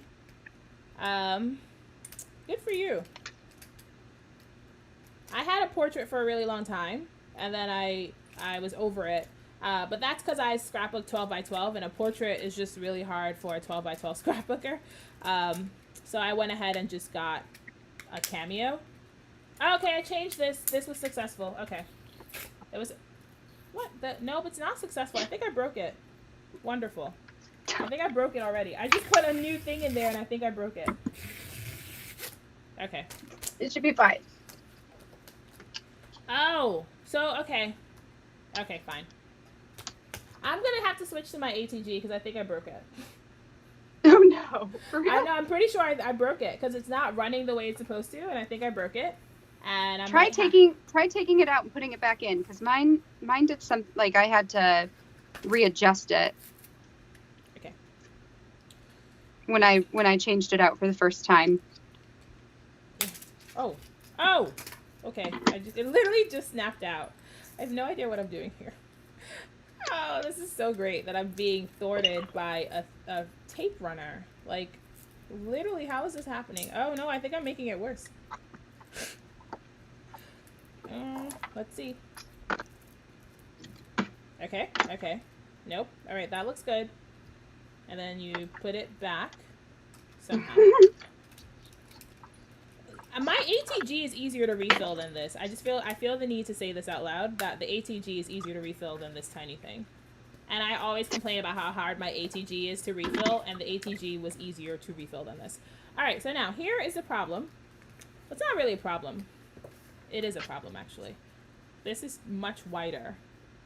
A: Good for you. I had a portrait for a really long time, and then I was over it. But that's because I scrapbook 12 by 12, and a portrait is just really hard for a 12 by 12 scrapbooker. So I went ahead and just got a cameo. Oh, okay, I changed this. This was successful. Okay. It was... What? Nope, it's not successful. I think I broke it. Wonderful. I think I broke it already. I just put a new thing in there, and I think I broke it. Okay.
B: It should be fine.
A: Oh. So, okay. Okay, fine. I'm going to have to switch to my ATG because I think I broke it.
B: Oh, no. For real?
A: I know. I'm pretty sure I broke it because it's not running the way it's supposed to, and I think I broke it. And
B: try taking it out and putting it back in because mine did some, like I had to readjust it.
A: Okay.
B: When I changed it out for the first time.
A: Oh. Okay. It literally just snapped out. I have no idea what I'm doing here. Oh, this is so great that I'm being thwarted by a tape runner. Like, literally, how is this happening? Oh no, I think I'm making it worse. Let's see. Okay. Nope. Alright, that looks good. And then you put it back somehow. My ATG is easier to refill than this. I feel the need to say this out loud, that the ATG is easier to refill than this tiny thing. And I always complain about how hard my ATG is to refill, and the ATG was easier to refill than this. Alright, so now here is the problem. It's not really a problem. It is a problem, actually. This is much wider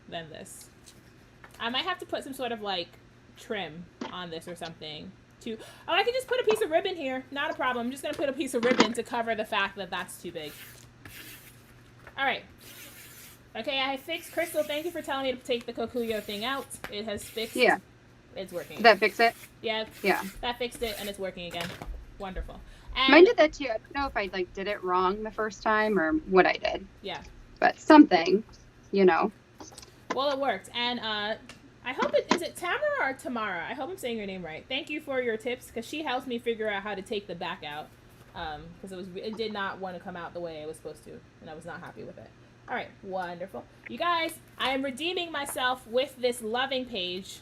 A: than this. I might have to put some sort of, like, trim on this or something. Oh, I can just put a piece of ribbon here. Not a problem. I'm just going to put a piece of ribbon to cover the fact that that's too big. Alright. Okay, I fixed Krystal. Thank you for telling me to take the Kokuyo thing out. It has fixed.
B: Yeah.
A: It's working.
B: Did that fix it?
A: Yeah.
B: Yeah.
A: That fixed it, and it's working again. Wonderful. And
B: mine did that too. I don't know if I like did it wrong the first time or what I did.
A: Yeah.
B: But something, you know.
A: Well, it worked. And I hope is it Tamara or Tamara? I hope I'm saying your name right. Thank you for your tips, because she helps me figure out how to take the back out. Because it did not want to come out the way it was supposed to, and I was not happy with it. All right, wonderful. You guys, I am redeeming myself with this loving page.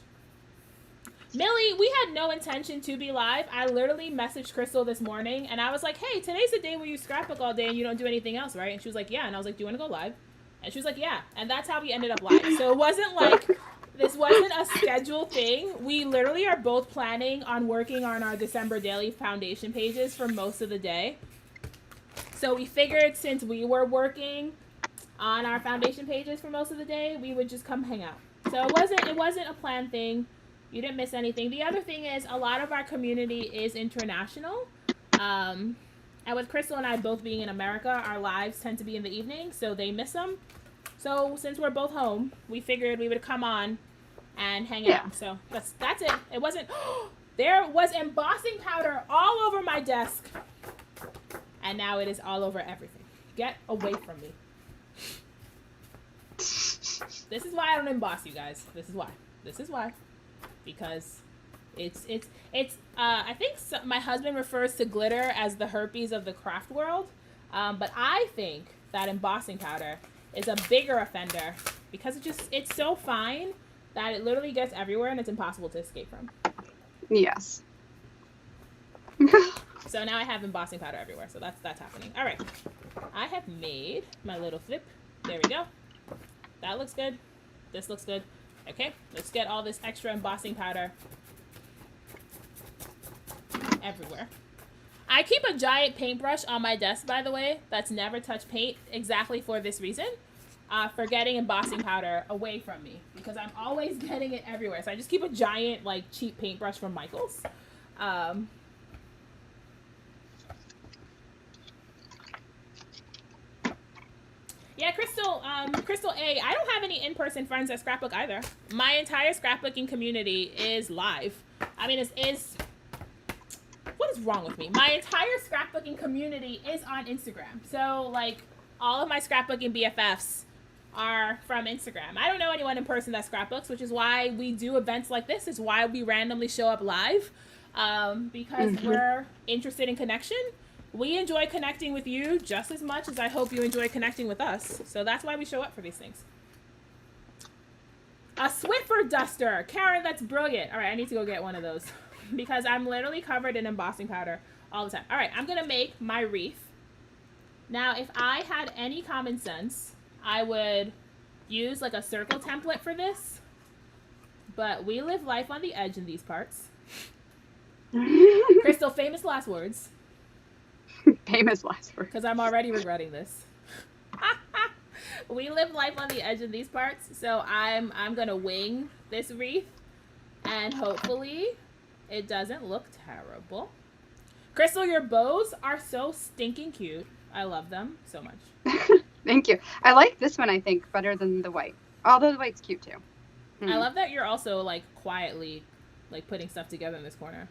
A: Millie, we had no intention to be live. I literally messaged Krystal this morning, and I was like, hey, today's the day where you scrapbook all day and you don't do anything else, right? And she was like, yeah. And I was like, do you want to go live? And she was like, yeah. And that's how we ended up live. So it wasn't like, this wasn't a scheduled thing. We literally are both planning on working on our December daily foundation pages for most of the day. So we figured since we were working on our foundation pages for most of the day, we would just come hang out. So it wasn't a planned thing. You didn't miss anything. The other thing is, a lot of our community is international. And with Krystal and I both being in America, our lives tend to be in the evening, so they miss them. So since we're both home, we figured we would come on and hang out. So that's it. It wasn't... There was embossing powder all over my desk. And now it is all over everything. Get away from me. This is why I don't emboss, you guys. This is why. Because it's I think my husband refers to glitter as the herpes of the craft world. But I think that embossing powder is a bigger offender because it's so fine that it literally gets everywhere and it's impossible to escape from.
B: Yes.
A: So now I have embossing powder everywhere. So that's happening. All right. I have made my little flip. There we go. That looks good. This looks good. Okay, let's get all this extra embossing powder everywhere. I keep a giant paintbrush on my desk, by the way, that's never touched paint, exactly for this reason. For getting embossing powder away from me, because I'm always getting it everywhere. So I just keep a giant, like, cheap paintbrush from Michael's. Yeah, Krystal A, I don't have any in-person friends that scrapbook either. My entire scrapbooking community is live. I mean, what is wrong with me? My entire scrapbooking community is on Instagram. So, like, all of my scrapbooking BFFs are from Instagram. I don't know anyone in person that scrapbooks, which is why we do events like this. It's why we randomly show up live, because we're interested in connection. We enjoy connecting with you just as much as I hope you enjoy connecting with us. So that's why we show up for these things. A Swiffer duster. Karen, that's brilliant. All right, I need to go get one of those because I'm literally covered in embossing powder all the time. All right, I'm going to make my wreath. Now, if I had any common sense, I would use like a circle template for this. But we live life on the edge in these parts. Krystal, famous last words.
B: Famous last words.
A: Because I'm already regretting this. We live life on the edge of these parts, so I'm gonna wing this wreath, and hopefully it doesn't look terrible. Krystal, your bows are so stinking cute. I love them so much.
B: Thank you. I like this one, I think, better than the white. Although the white's cute too.
A: I love that you're also like quietly like putting stuff together in this corner.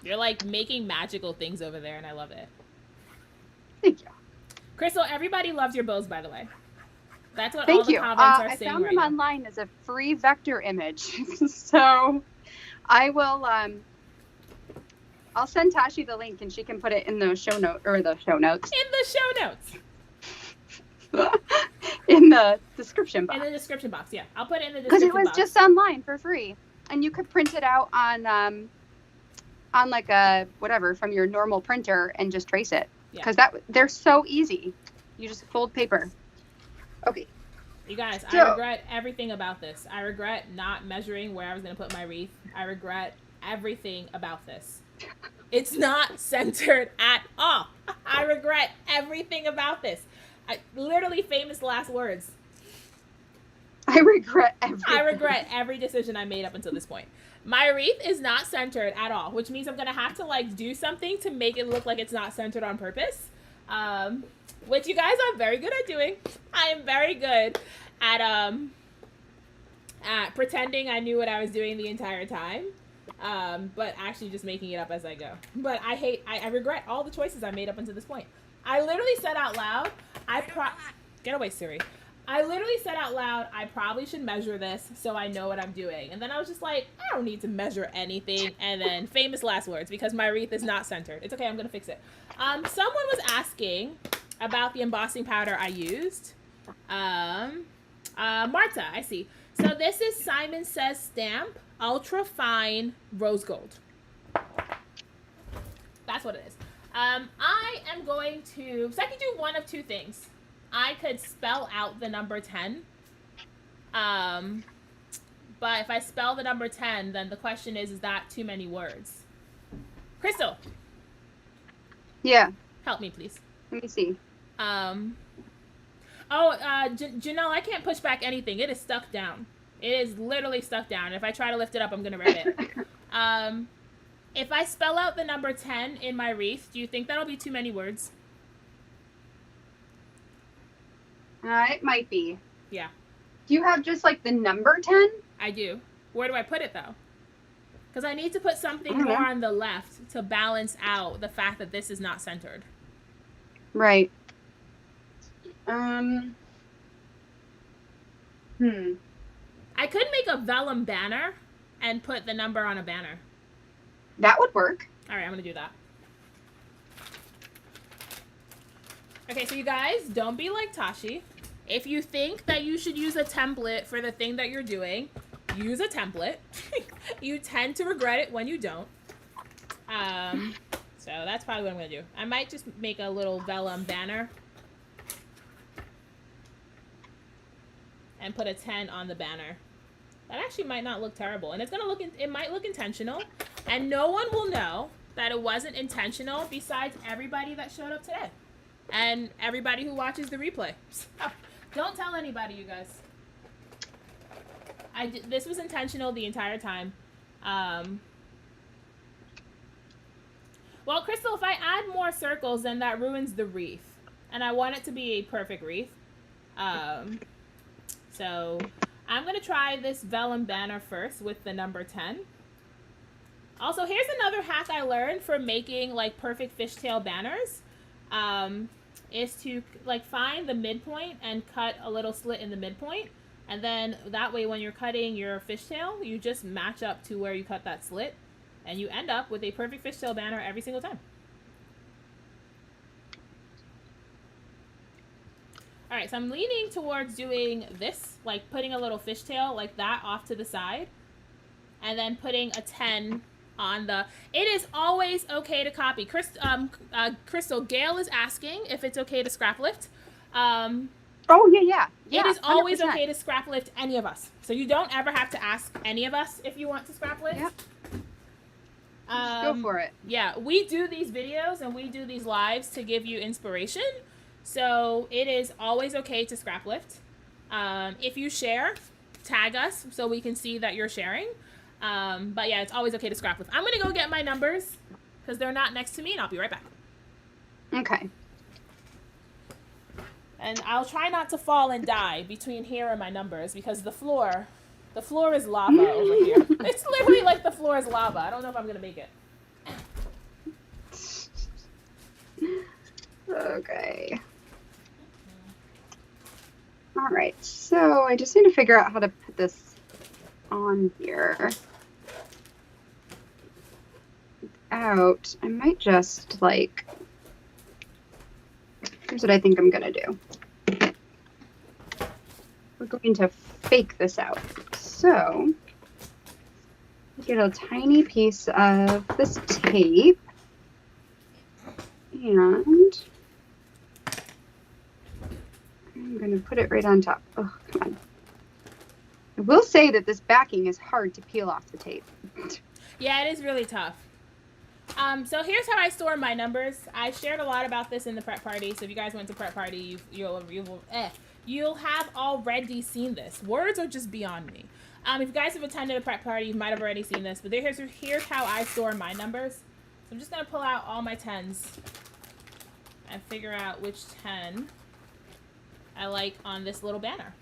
A: You're like making magical things over there, and I love it.
B: Thank you.
A: Krystal, everybody loves your bows, by the way. That's what all
B: Thank
A: the
B: you.
A: comments are
B: I
A: saying
B: found
A: right
B: them
A: now.
B: online as a free vector image. So I will I'll send Tashi the link and she can put it in the show notes.
A: In the show notes.
B: In the description box.
A: In the description box, yeah. I'll put it in the
B: Because
A: description
B: it was
A: box.
B: just online for free. And you could print it out on like a whatever from your normal printer and just trace it. Because they're so easy. You just fold paper. Okay.
A: You guys, I regret everything about this. I regret not measuring where I was going to put my wreath. I regret everything about this. It's not centered at all. I regret everything about this. Literally famous last words.
B: I regret everything.
A: I regret every decision I made up until this point. My wreath is not centered at all, which means I'm going to have to like do something to make it look like it's not centered on purpose. Which you guys are very good at doing. I am very good at pretending I knew what I was doing the entire time. But actually just making it up as I go. But I regret all the choices I made up until this point. I literally said out loud, get away, Siri. I literally said out loud, I probably should measure this so I know what I'm doing. And then I was just like, I don't need to measure anything. And then famous last words, because my wreath is not centered. It's okay, I'm going to fix it. Someone was asking about the embossing powder I used. Marta, I see. So this is Simon Says Stamp Ultra Fine Rose Gold. That's what it is. I am going to, so I can do one of two things. I could spell out the number 10. But if I spell the number 10, then the question is that too many words? Krystal.
B: Yeah.
A: Help me, please.
B: Let me see.
A: Janelle, I can't push back anything. It is stuck down. It is literally stuck down. If I try to lift it up, I'm going to rip it. If I spell out the number 10 in my wreath, do you think that'll be too many words?
B: It might be.
A: Yeah.
B: Do you have just like the number 10?
A: I do. Where do I put it though? Because I need to put something more on the left to balance out the fact that this is not centered.
B: Right.
A: I could make a vellum banner and put the number on a banner.
B: That would work.
A: All right, I'm going to do that. Okay, so you guys, don't be like Tashi. If you think that you should use a template for the thing that you're doing, use a template. You tend to regret it when you don't. So that's probably what I'm going to do. I might just make a little vellum banner and put a 10 on the banner. That actually might not look terrible. And it's going to look, it might look intentional. And no one will know that it wasn't intentional besides everybody that showed up today. And everybody who watches the replay. So, don't tell anybody, you guys. This was intentional the entire time. Well, Krystal, if I add more circles, then that ruins the wreath. And I want it to be a perfect wreath. So I'm going to try this vellum banner first with the number 10. Also, here's another hack I learned for making like perfect fishtail banners. Is to like find the midpoint and cut a little slit in the midpoint. And then that way when you're cutting your fishtail, you just match up to where you cut that slit. And you end up with a perfect fishtail banner every single time. Alright, so I'm leaning towards doing this, like putting a little fishtail like that off to the side. And then putting a 10 on the... It is always okay to copy. Krystal, Gail is asking if it's okay to scrap lift.
B: Oh, yeah.
A: It is always
B: 100%.
A: okay to scrap lift any of us. So you don't ever have to ask any of us if you want to scrap lift.
B: Yep. Go for it.
A: Yeah, we do these videos and we do these lives to give you inspiration. So it is always okay to scrap lift. If you share, tag us so we can see that you're sharing. But yeah, it's always okay to scrap lift. I'm going to go get my numbers because they're not next to me and I'll be right back.
B: Okay.
A: And I'll try not to fall and die between here and my numbers because the floor is lava over here. It's literally like the floor is lava. I don't know if I'm going to make it.
B: Okay. All right, so I just need to figure out how to put this on here. Without, I might just like, here's what I think I'm gonna do. We're going to fake this out. So, get a tiny piece of this tape and I'm going to put it right on top. Oh, come on. I will say that this backing is hard to peel off the tape.
A: Yeah, it is really tough. So here's how I store my numbers. I shared a lot about this in the prep party. So if you guys went to prep party, you'll have already seen this. Words are just beyond me. If you guys have attended a prep party, you might have already seen this. But here's how I store my numbers. So I'm just gonna pull out all my 10s and figure out which 10 I like on this little banner.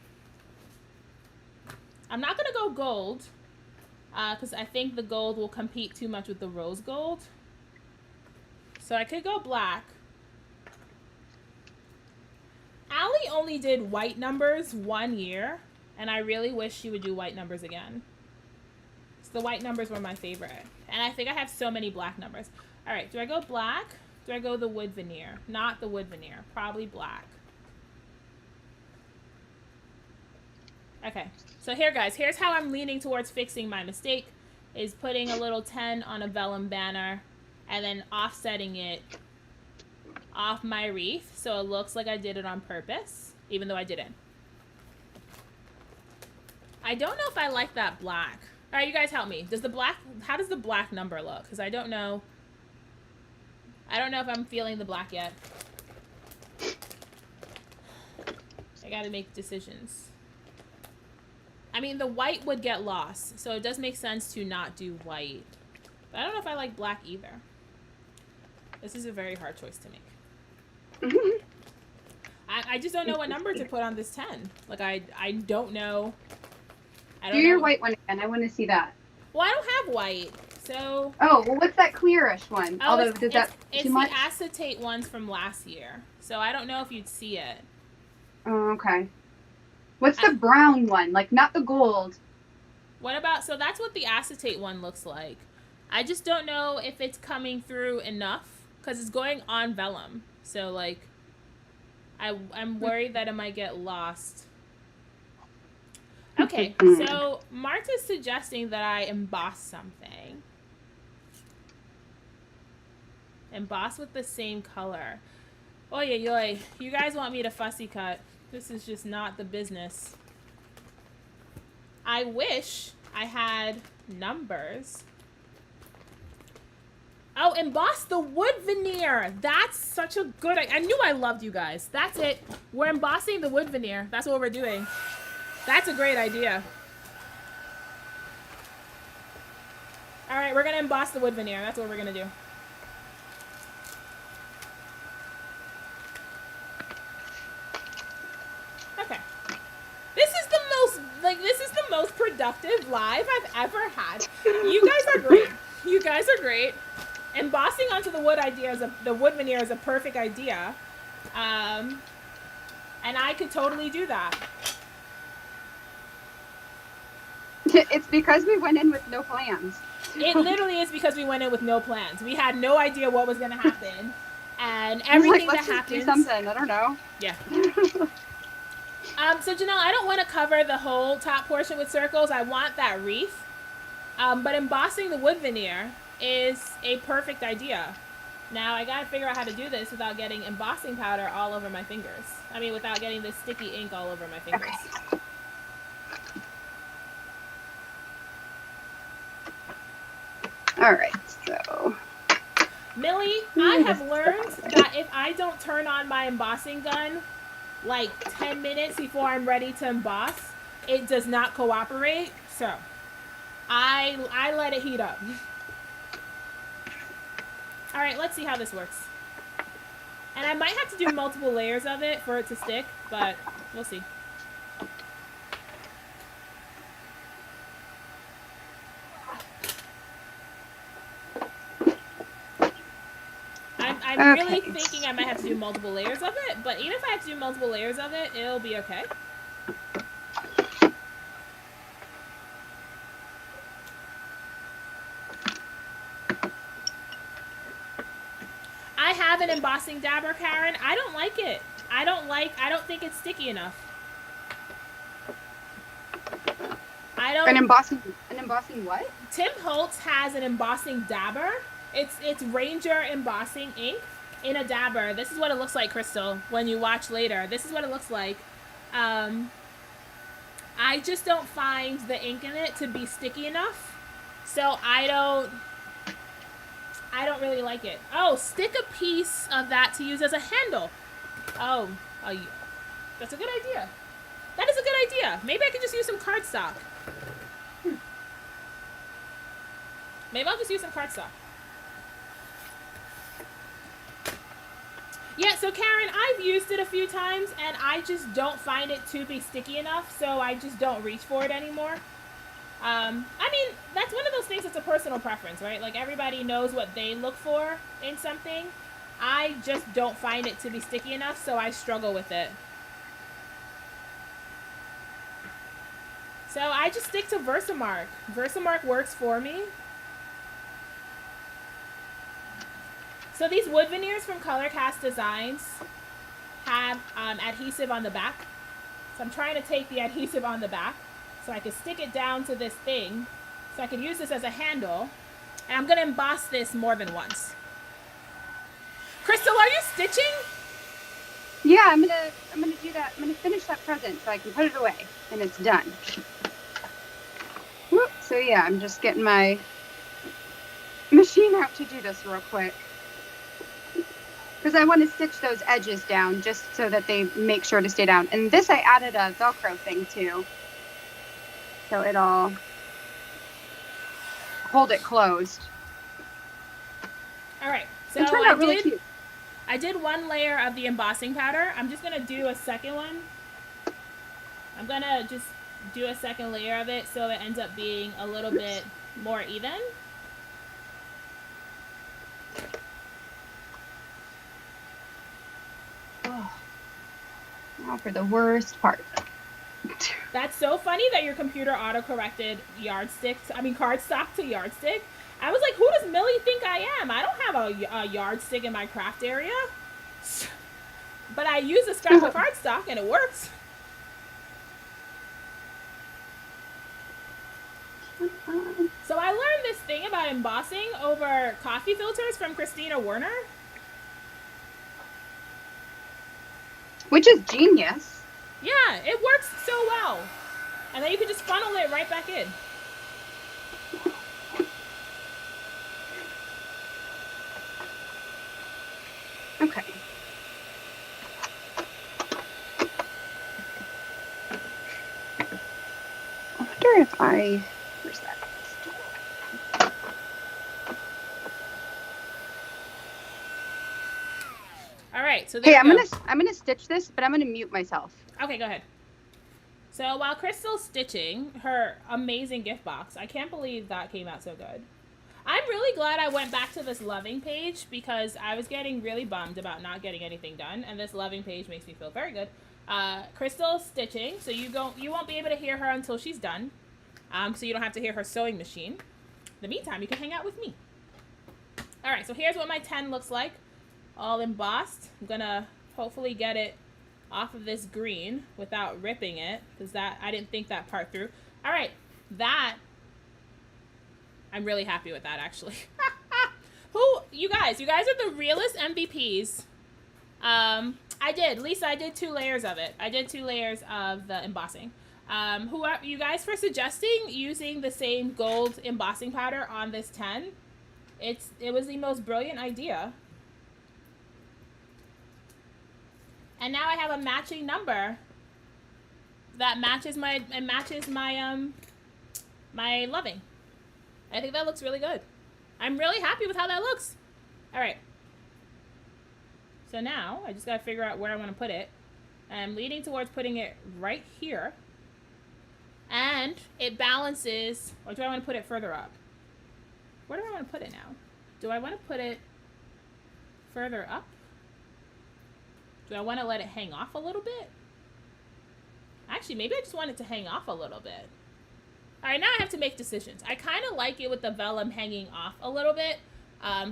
A: I'm not gonna go gold because I think the gold will compete too much with the rose gold. So I could go black. Allie only did white numbers 1 year, and I really wish she would do white numbers again. So the white numbers were my favorite. And I think I have so many black numbers. All right, do I go black? Do I go the wood veneer? Not the wood veneer, probably black. Okay, so here guys, here's how I'm leaning towards fixing my mistake, is putting a little 10 on a vellum banner and then offsetting it off my wreath so it looks like I did it on purpose, even though I didn't. I don't know if I like that black. All right, you guys help me. How does the black number look? Because I don't know if I'm feeling the black yet. I gotta make decisions. I mean, the white would get lost, so it does make sense to not do white. But I don't know if I like black either. This is a very hard choice to make. I just don't know what number to put on this 10. Like, I don't know.
B: Do your white one again. I want to see that.
A: Well, I don't have white, so...
B: Oh, well, what's that clearish one?
A: Oh,
B: although, does that
A: it's
B: too much?
A: the acetate ones from last year, so I don't know if you'd see it.
B: Oh, okay. What's the brown one? Like, not the gold.
A: What about... So that's what the acetate one looks like. I just don't know if it's coming through enough, because it's going on vellum. So, like, I'm worried that it might get lost. Okay, so Marta's suggesting that I emboss something. Emboss with the same color. Oy, oy, oy. You guys want me to fussy cut. This is just not the business. I wish I had numbers. Oh, emboss the wood veneer. That's such a good... I knew I loved you guys. That's it. We're embossing the wood veneer. That's what we're doing. That's a great idea. All right, we're going to emboss the wood veneer. That's what we're going to do. Okay. This is the most productive live I've ever had. You guys are great. You guys are great. Embossing onto the wood the wood veneer is a perfect idea. And I could totally do that.
B: It's because we went in with no plans.
A: It literally is because we went in with no plans. We had no idea what was going to happen. And everything that happens...
B: do something. I don't know.
A: Yeah. So, Janelle, I don't want to cover the whole top portion with circles. I want that wreath. But embossing the wood veneer is a perfect idea. Now, I got to figure out how to do this without getting embossing powder all over my fingers. I mean, without getting this sticky ink all over my fingers.
B: Okay. All right, so...
A: Millie, I have learned that if I don't turn on my embossing gun like 10 minutes before I'm ready to emboss, it does not cooperate. So, I let it heat up. All right, let's see how this works. And I might have to do multiple layers of it for it to stick, but we'll see. I'm really
B: Okay.
A: thinking I might have to do multiple layers of it, but even if I have to do multiple layers of it, it'll be okay. I have an embossing dabber, Karen. I don't like it. I don't think it's sticky enough.
B: An embossing what?
A: Tim Holtz has an embossing dabber. It's Ranger embossing ink in a dabber. This is what it looks like, Krystal, when you watch later. This is what it looks like. I just don't find the ink in it to be sticky enough. So I don't really like it. Oh, stick a piece of that to use as a handle. Oh, that's a good idea. That is a good idea. Maybe I could just use some cardstock. Maybe I'll just use some cardstock. Yeah, so Karen, I've used it a few times, and I just don't find it to be sticky enough, so I just don't reach for it anymore. I mean, that's one of those things that's a personal preference, right? Like, everybody knows what they look for in something. I just don't find it to be sticky enough, so I struggle with it. So I just stick to Versamark. Versamark works for me. So these wood veneers from Color Cast Designs have adhesive on the back. So I'm trying to take the adhesive on the back so I can stick it down to this thing so I can use this as a handle. And I'm going to emboss this more than once. Krystal, are you stitching?
B: Yeah, I'm gonna do that. I'm gonna finish that present so I can put it away and it's done. Whoop. So yeah, I'm just getting my machine out to do this real quick. Because I want to stitch those edges down just so that they make sure to stay down. And this I added a Velcro thing too. So it'll hold it closed.
A: All right. So
B: it turned out really cute.
A: I did one layer of the embossing powder. I'm just going to do a second one. I'm going to just do a second layer of it so it ends up being a little bit more even.
B: Oh. Now for the worst part.
A: That's so funny that your computer auto-corrected cardstock to yardstick. I was like, who does Millie think I am? I don't have a yardstick in my craft area. But I use a scrap of cardstock and it works. So I learned this thing about embossing over coffee filters from Christina Werner.
B: Which is genius.
A: Yeah, it works so well. And then you can just funnel it right back in.
B: Okay. I wonder if where's that?
A: All right, so there
B: I'm gonna stitch this, but I'm gonna mute myself.
A: Okay, go ahead. So while Krystal's stitching her amazing gift box, I can't believe that came out so good. I'm really glad I went back to this loving page because I was getting really bummed about not getting anything done, and this loving page makes me feel very good. Krystal's stitching, so you won't be able to hear her until she's done. So you don't have to hear her sewing machine. In the meantime, you can hang out with me. All right, so here's what my 10 looks like, all embossed. I'm gonna hopefully get it off of this green without ripping it, because I didn't think that part through. All right, I'm really happy with that, actually. You guys are the realest MVPs. Lisa, I did 2 layers of it. I did 2 layers of the embossing. Who are you guys for suggesting using the same gold embossing powder on this 10? It was the most brilliant idea. And now I have a matching number that matches my loving. I think that looks really good. I'm really happy with how that looks. All right. So now I just got to figure out where I want to put it. I'm leaning towards putting it right here. And it balances, or do I want to put it further up? Where do I want to put it now? Do I want to put it further up? Do I want to let it hang off a little bit? Actually, maybe I just want it to hang off a little bit. All right, now I have to make decisions. I kind of like it with the vellum hanging off a little bit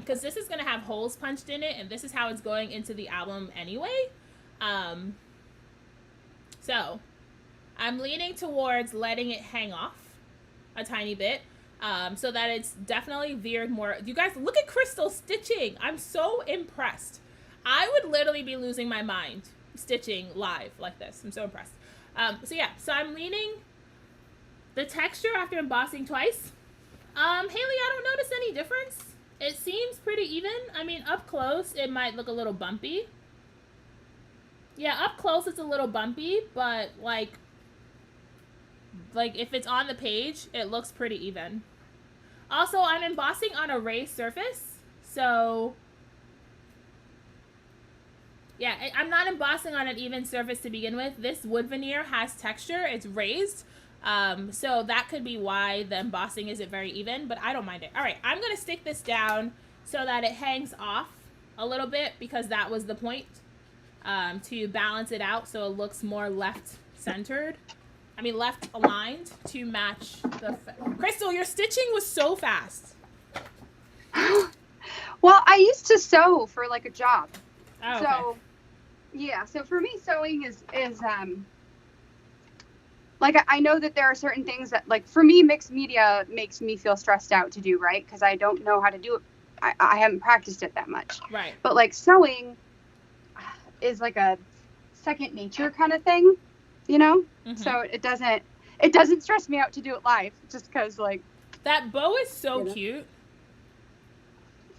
A: because this is going to have holes punched in it, and this is how it's going into the album anyway. So I'm leaning towards letting it hang off a tiny bit so that it's definitely veered more. You guys, look at Krystal stitching. I'm so impressed. I would literally be losing my mind stitching live like this. I'm so impressed. So yeah, so I'm leaning the texture after embossing twice. Haley, I don't notice any difference. It seems pretty even. I mean, up close, it might look a little bumpy. Yeah, up close, it's a little bumpy, but like if it's on the page, it looks pretty even. Also, I'm embossing on a raised surface, so yeah, I'm not embossing on an even surface to begin with. This wood veneer has texture. It's raised. So that could be why the embossing isn't very even, but I don't mind it. All right, I'm going to stick this down so that it hangs off a little bit because that was the point, to balance it out so it looks more left-centered. I mean, left-aligned to match the... Krystal, your stitching was so fast.
B: Well, I used to sew for like a job.
A: Oh, okay.
B: So, yeah, so for me, sewing is like, I know that there are certain things that, like, for me, mixed media makes me feel stressed out to do, right? Because I don't know how to do it. I haven't practiced it that much.
A: Right.
B: But, like, sewing is like a second nature kind of thing, you know?
A: Mm-hmm.
B: So it doesn't stress me out to do it live just because, like...
A: That bow is so cute.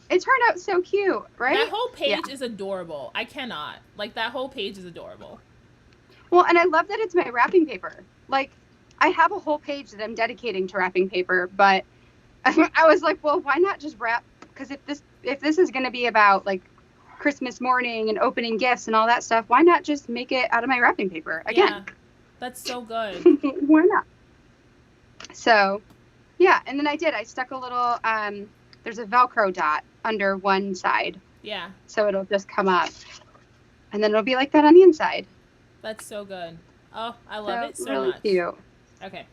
B: It turned out so cute, right?
A: That whole page is adorable. I cannot. Like, that whole page is adorable.
B: Well, and I love that it's my wrapping paper. Like, I have a whole page that I'm dedicating to wrapping paper, but I was like, well, why not just wrap? Because if this is going to be about, like, Christmas morning and opening gifts and all that stuff, why not just make it out of my wrapping paper again?
A: Yeah, that's so good.
B: Why not? So, yeah, and then I stuck a little, there's a Velcro dot under one side.
A: Yeah.
B: So it'll just come up. And then it'll be like that on the inside.
A: That's so good. Oh, I love it so
B: really
A: much.
B: Cute.
A: Okay.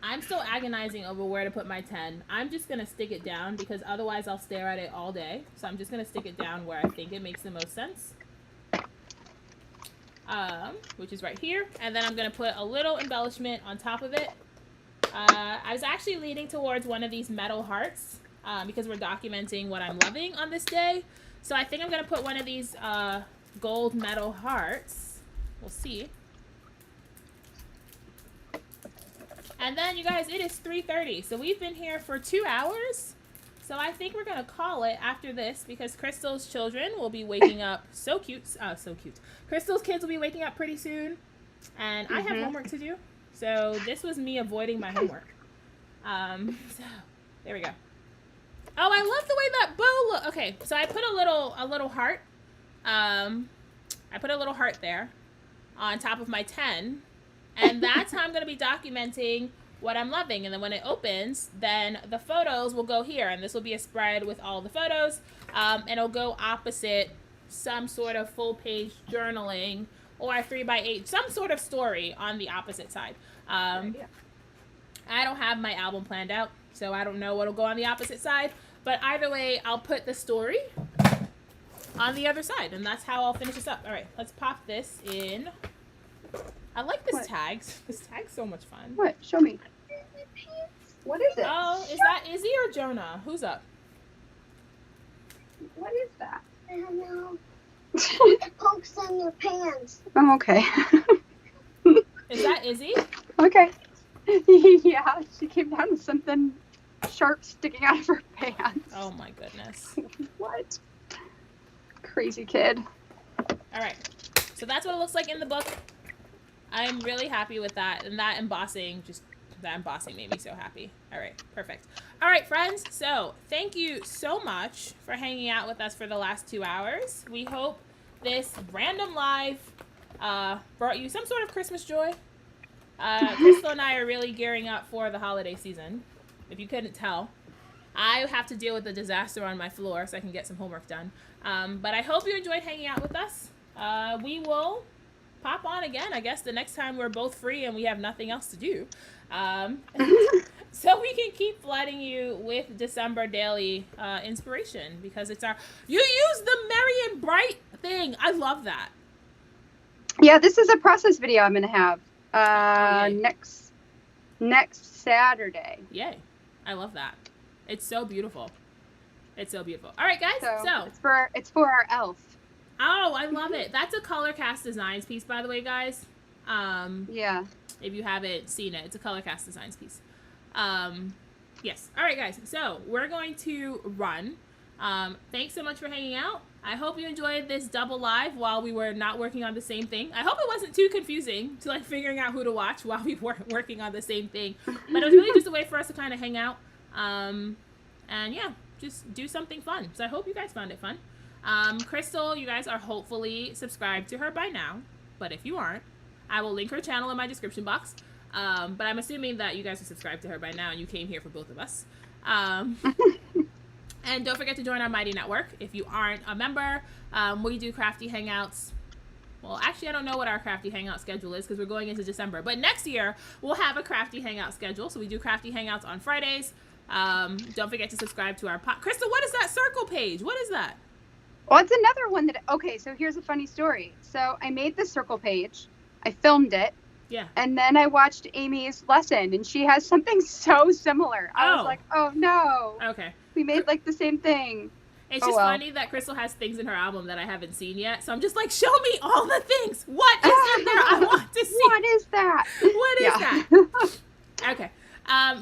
A: I'm still agonizing over where to put my 10. I'm just going to stick it down because otherwise I'll stare at it all day. So I'm just going to stick it down where I think it makes the most sense. Which is right here. And then I'm going to put a little embellishment on top of it. I was actually leaning towards one of these metal hearts because we're documenting what I'm loving on this day. So I think I'm going to put one of these gold metal hearts. We'll see. And then, you guys, it is 3:30. So we've been here for 2 hours. So I think we're going to call it after this because Krystal's children will be waking up so cute. So cute. Krystal's kids will be waking up pretty soon. And I have homework to do. So this was me avoiding my homework. So there we go. Oh, I love the way that bow looks. Okay, so I put a little heart. I put a little heart there on top of my 10. And that's how I'm going to be documenting what I'm loving. And then when it opens, then the photos will go here. And this will be a spread with all the photos. And it'll go opposite some sort of full page journaling or 3x8, some sort of story on the opposite side. I don't have my album planned out, so I don't know what'll go on the opposite side. But either way, I'll put the story on the other side. And that's how I'll finish this up. All right, let's pop this in. I like this tag. This tag's so much fun.
B: What? Show me. What is it?
A: Oh, is that Izzy or Jonah? Who's up?
B: What is that?
C: I don't know. It pokes on your pants.
B: Oh, okay.
A: Is that Izzy?
B: Okay. Yeah, she came down with something sharp sticking out of her pants.
A: Oh my goodness.
B: What? Crazy kid.
A: All right. So that's what it looks like in the book. I'm really happy with that. And that embossing made me so happy. All right, perfect. All right, friends. So thank you so much for hanging out with us for the last 2 hours. We hope this random live brought you some sort of Christmas joy. Krystal and I are really gearing up for the holiday season. If you couldn't tell, I have to deal with the disaster on my floor so I can get some homework done. But I hope you enjoyed hanging out with us. We will pop on again, I guess, the next time we're both free and we have nothing else to do. So we can keep flooding you with December daily inspiration, because it's you use the Merry and Bright thing. I love that.
B: Yeah, this is a process video I'm gonna have next Saturday.
A: Yay. I love that. It's so beautiful. It's so beautiful. All right, guys. So
B: it's for our elf.
A: Oh, I love it. That's a Color Cast Designs piece, by the way, guys.
B: Yeah.
A: If you haven't seen it, it's a Color Cast Designs piece. Yes. All right, guys. So we're going to run. Thanks so much for hanging out. I hope you enjoyed this double live while we were not working on the same thing. I hope it wasn't too confusing to like figuring out who to watch while we weren't working on the same thing. But it was really just a way for us to kind of hang out. And yeah, just do something fun. So I hope you guys found it fun. Krystal, you guys are hopefully subscribed to her by now. But if you aren't, I will link her channel in my description box. But I'm assuming that you guys are subscribed to her by now and you came here for both of us. And don't forget to join our Mighty Network. If you aren't a member, we do crafty hangouts. Well, actually, I don't know what our crafty hangout schedule is because we're going into December. But next year, we'll have a crafty hangout schedule. So we do crafty hangouts on Fridays. Don't forget to subscribe to our Krystal, what is that circle page? What is that?
B: Well, it's another one that... Okay, so here's a funny story. So I made the circle page. I filmed it.
A: Yeah.
B: And then I watched Amy's lesson, and she has something so similar. I was like, oh, no.
A: Okay.
B: We made, like, the same thing.
A: It's just funny that Krystal has things in her album that I haven't seen yet. So I'm just like, show me all the things. What is in there? I want to see.
B: What is that?
A: What is that? Okay.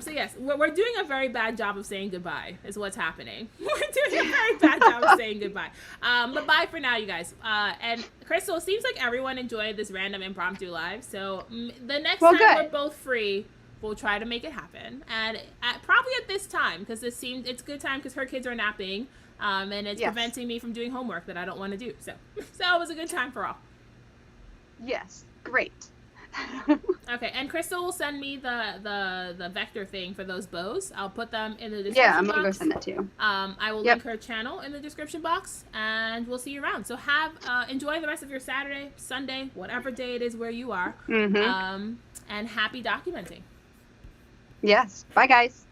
A: So yes, we're doing a very bad job of saying goodbye is what's happening. We're doing a very bad job of saying goodbye. But bye for now, you guys. And Krystal, seems like everyone enjoyed this random impromptu live. So the next time we're both free, we'll try to make it happen. And probably at this time, because it's a good time because her kids are napping. And it's preventing me from doing homework that I don't want to do. So it was a good time for all.
B: Yes, great.
A: Okay, and Krystal will send me the vector thing for those bows. I'll put them in the description box.
B: Yeah, I'm gonna go send that to you.
A: I will link her channel in the description box, and we'll see you around. So enjoy the rest of your Saturday, Sunday, whatever day it is where you are. And happy documenting.
B: Yes. Bye, guys.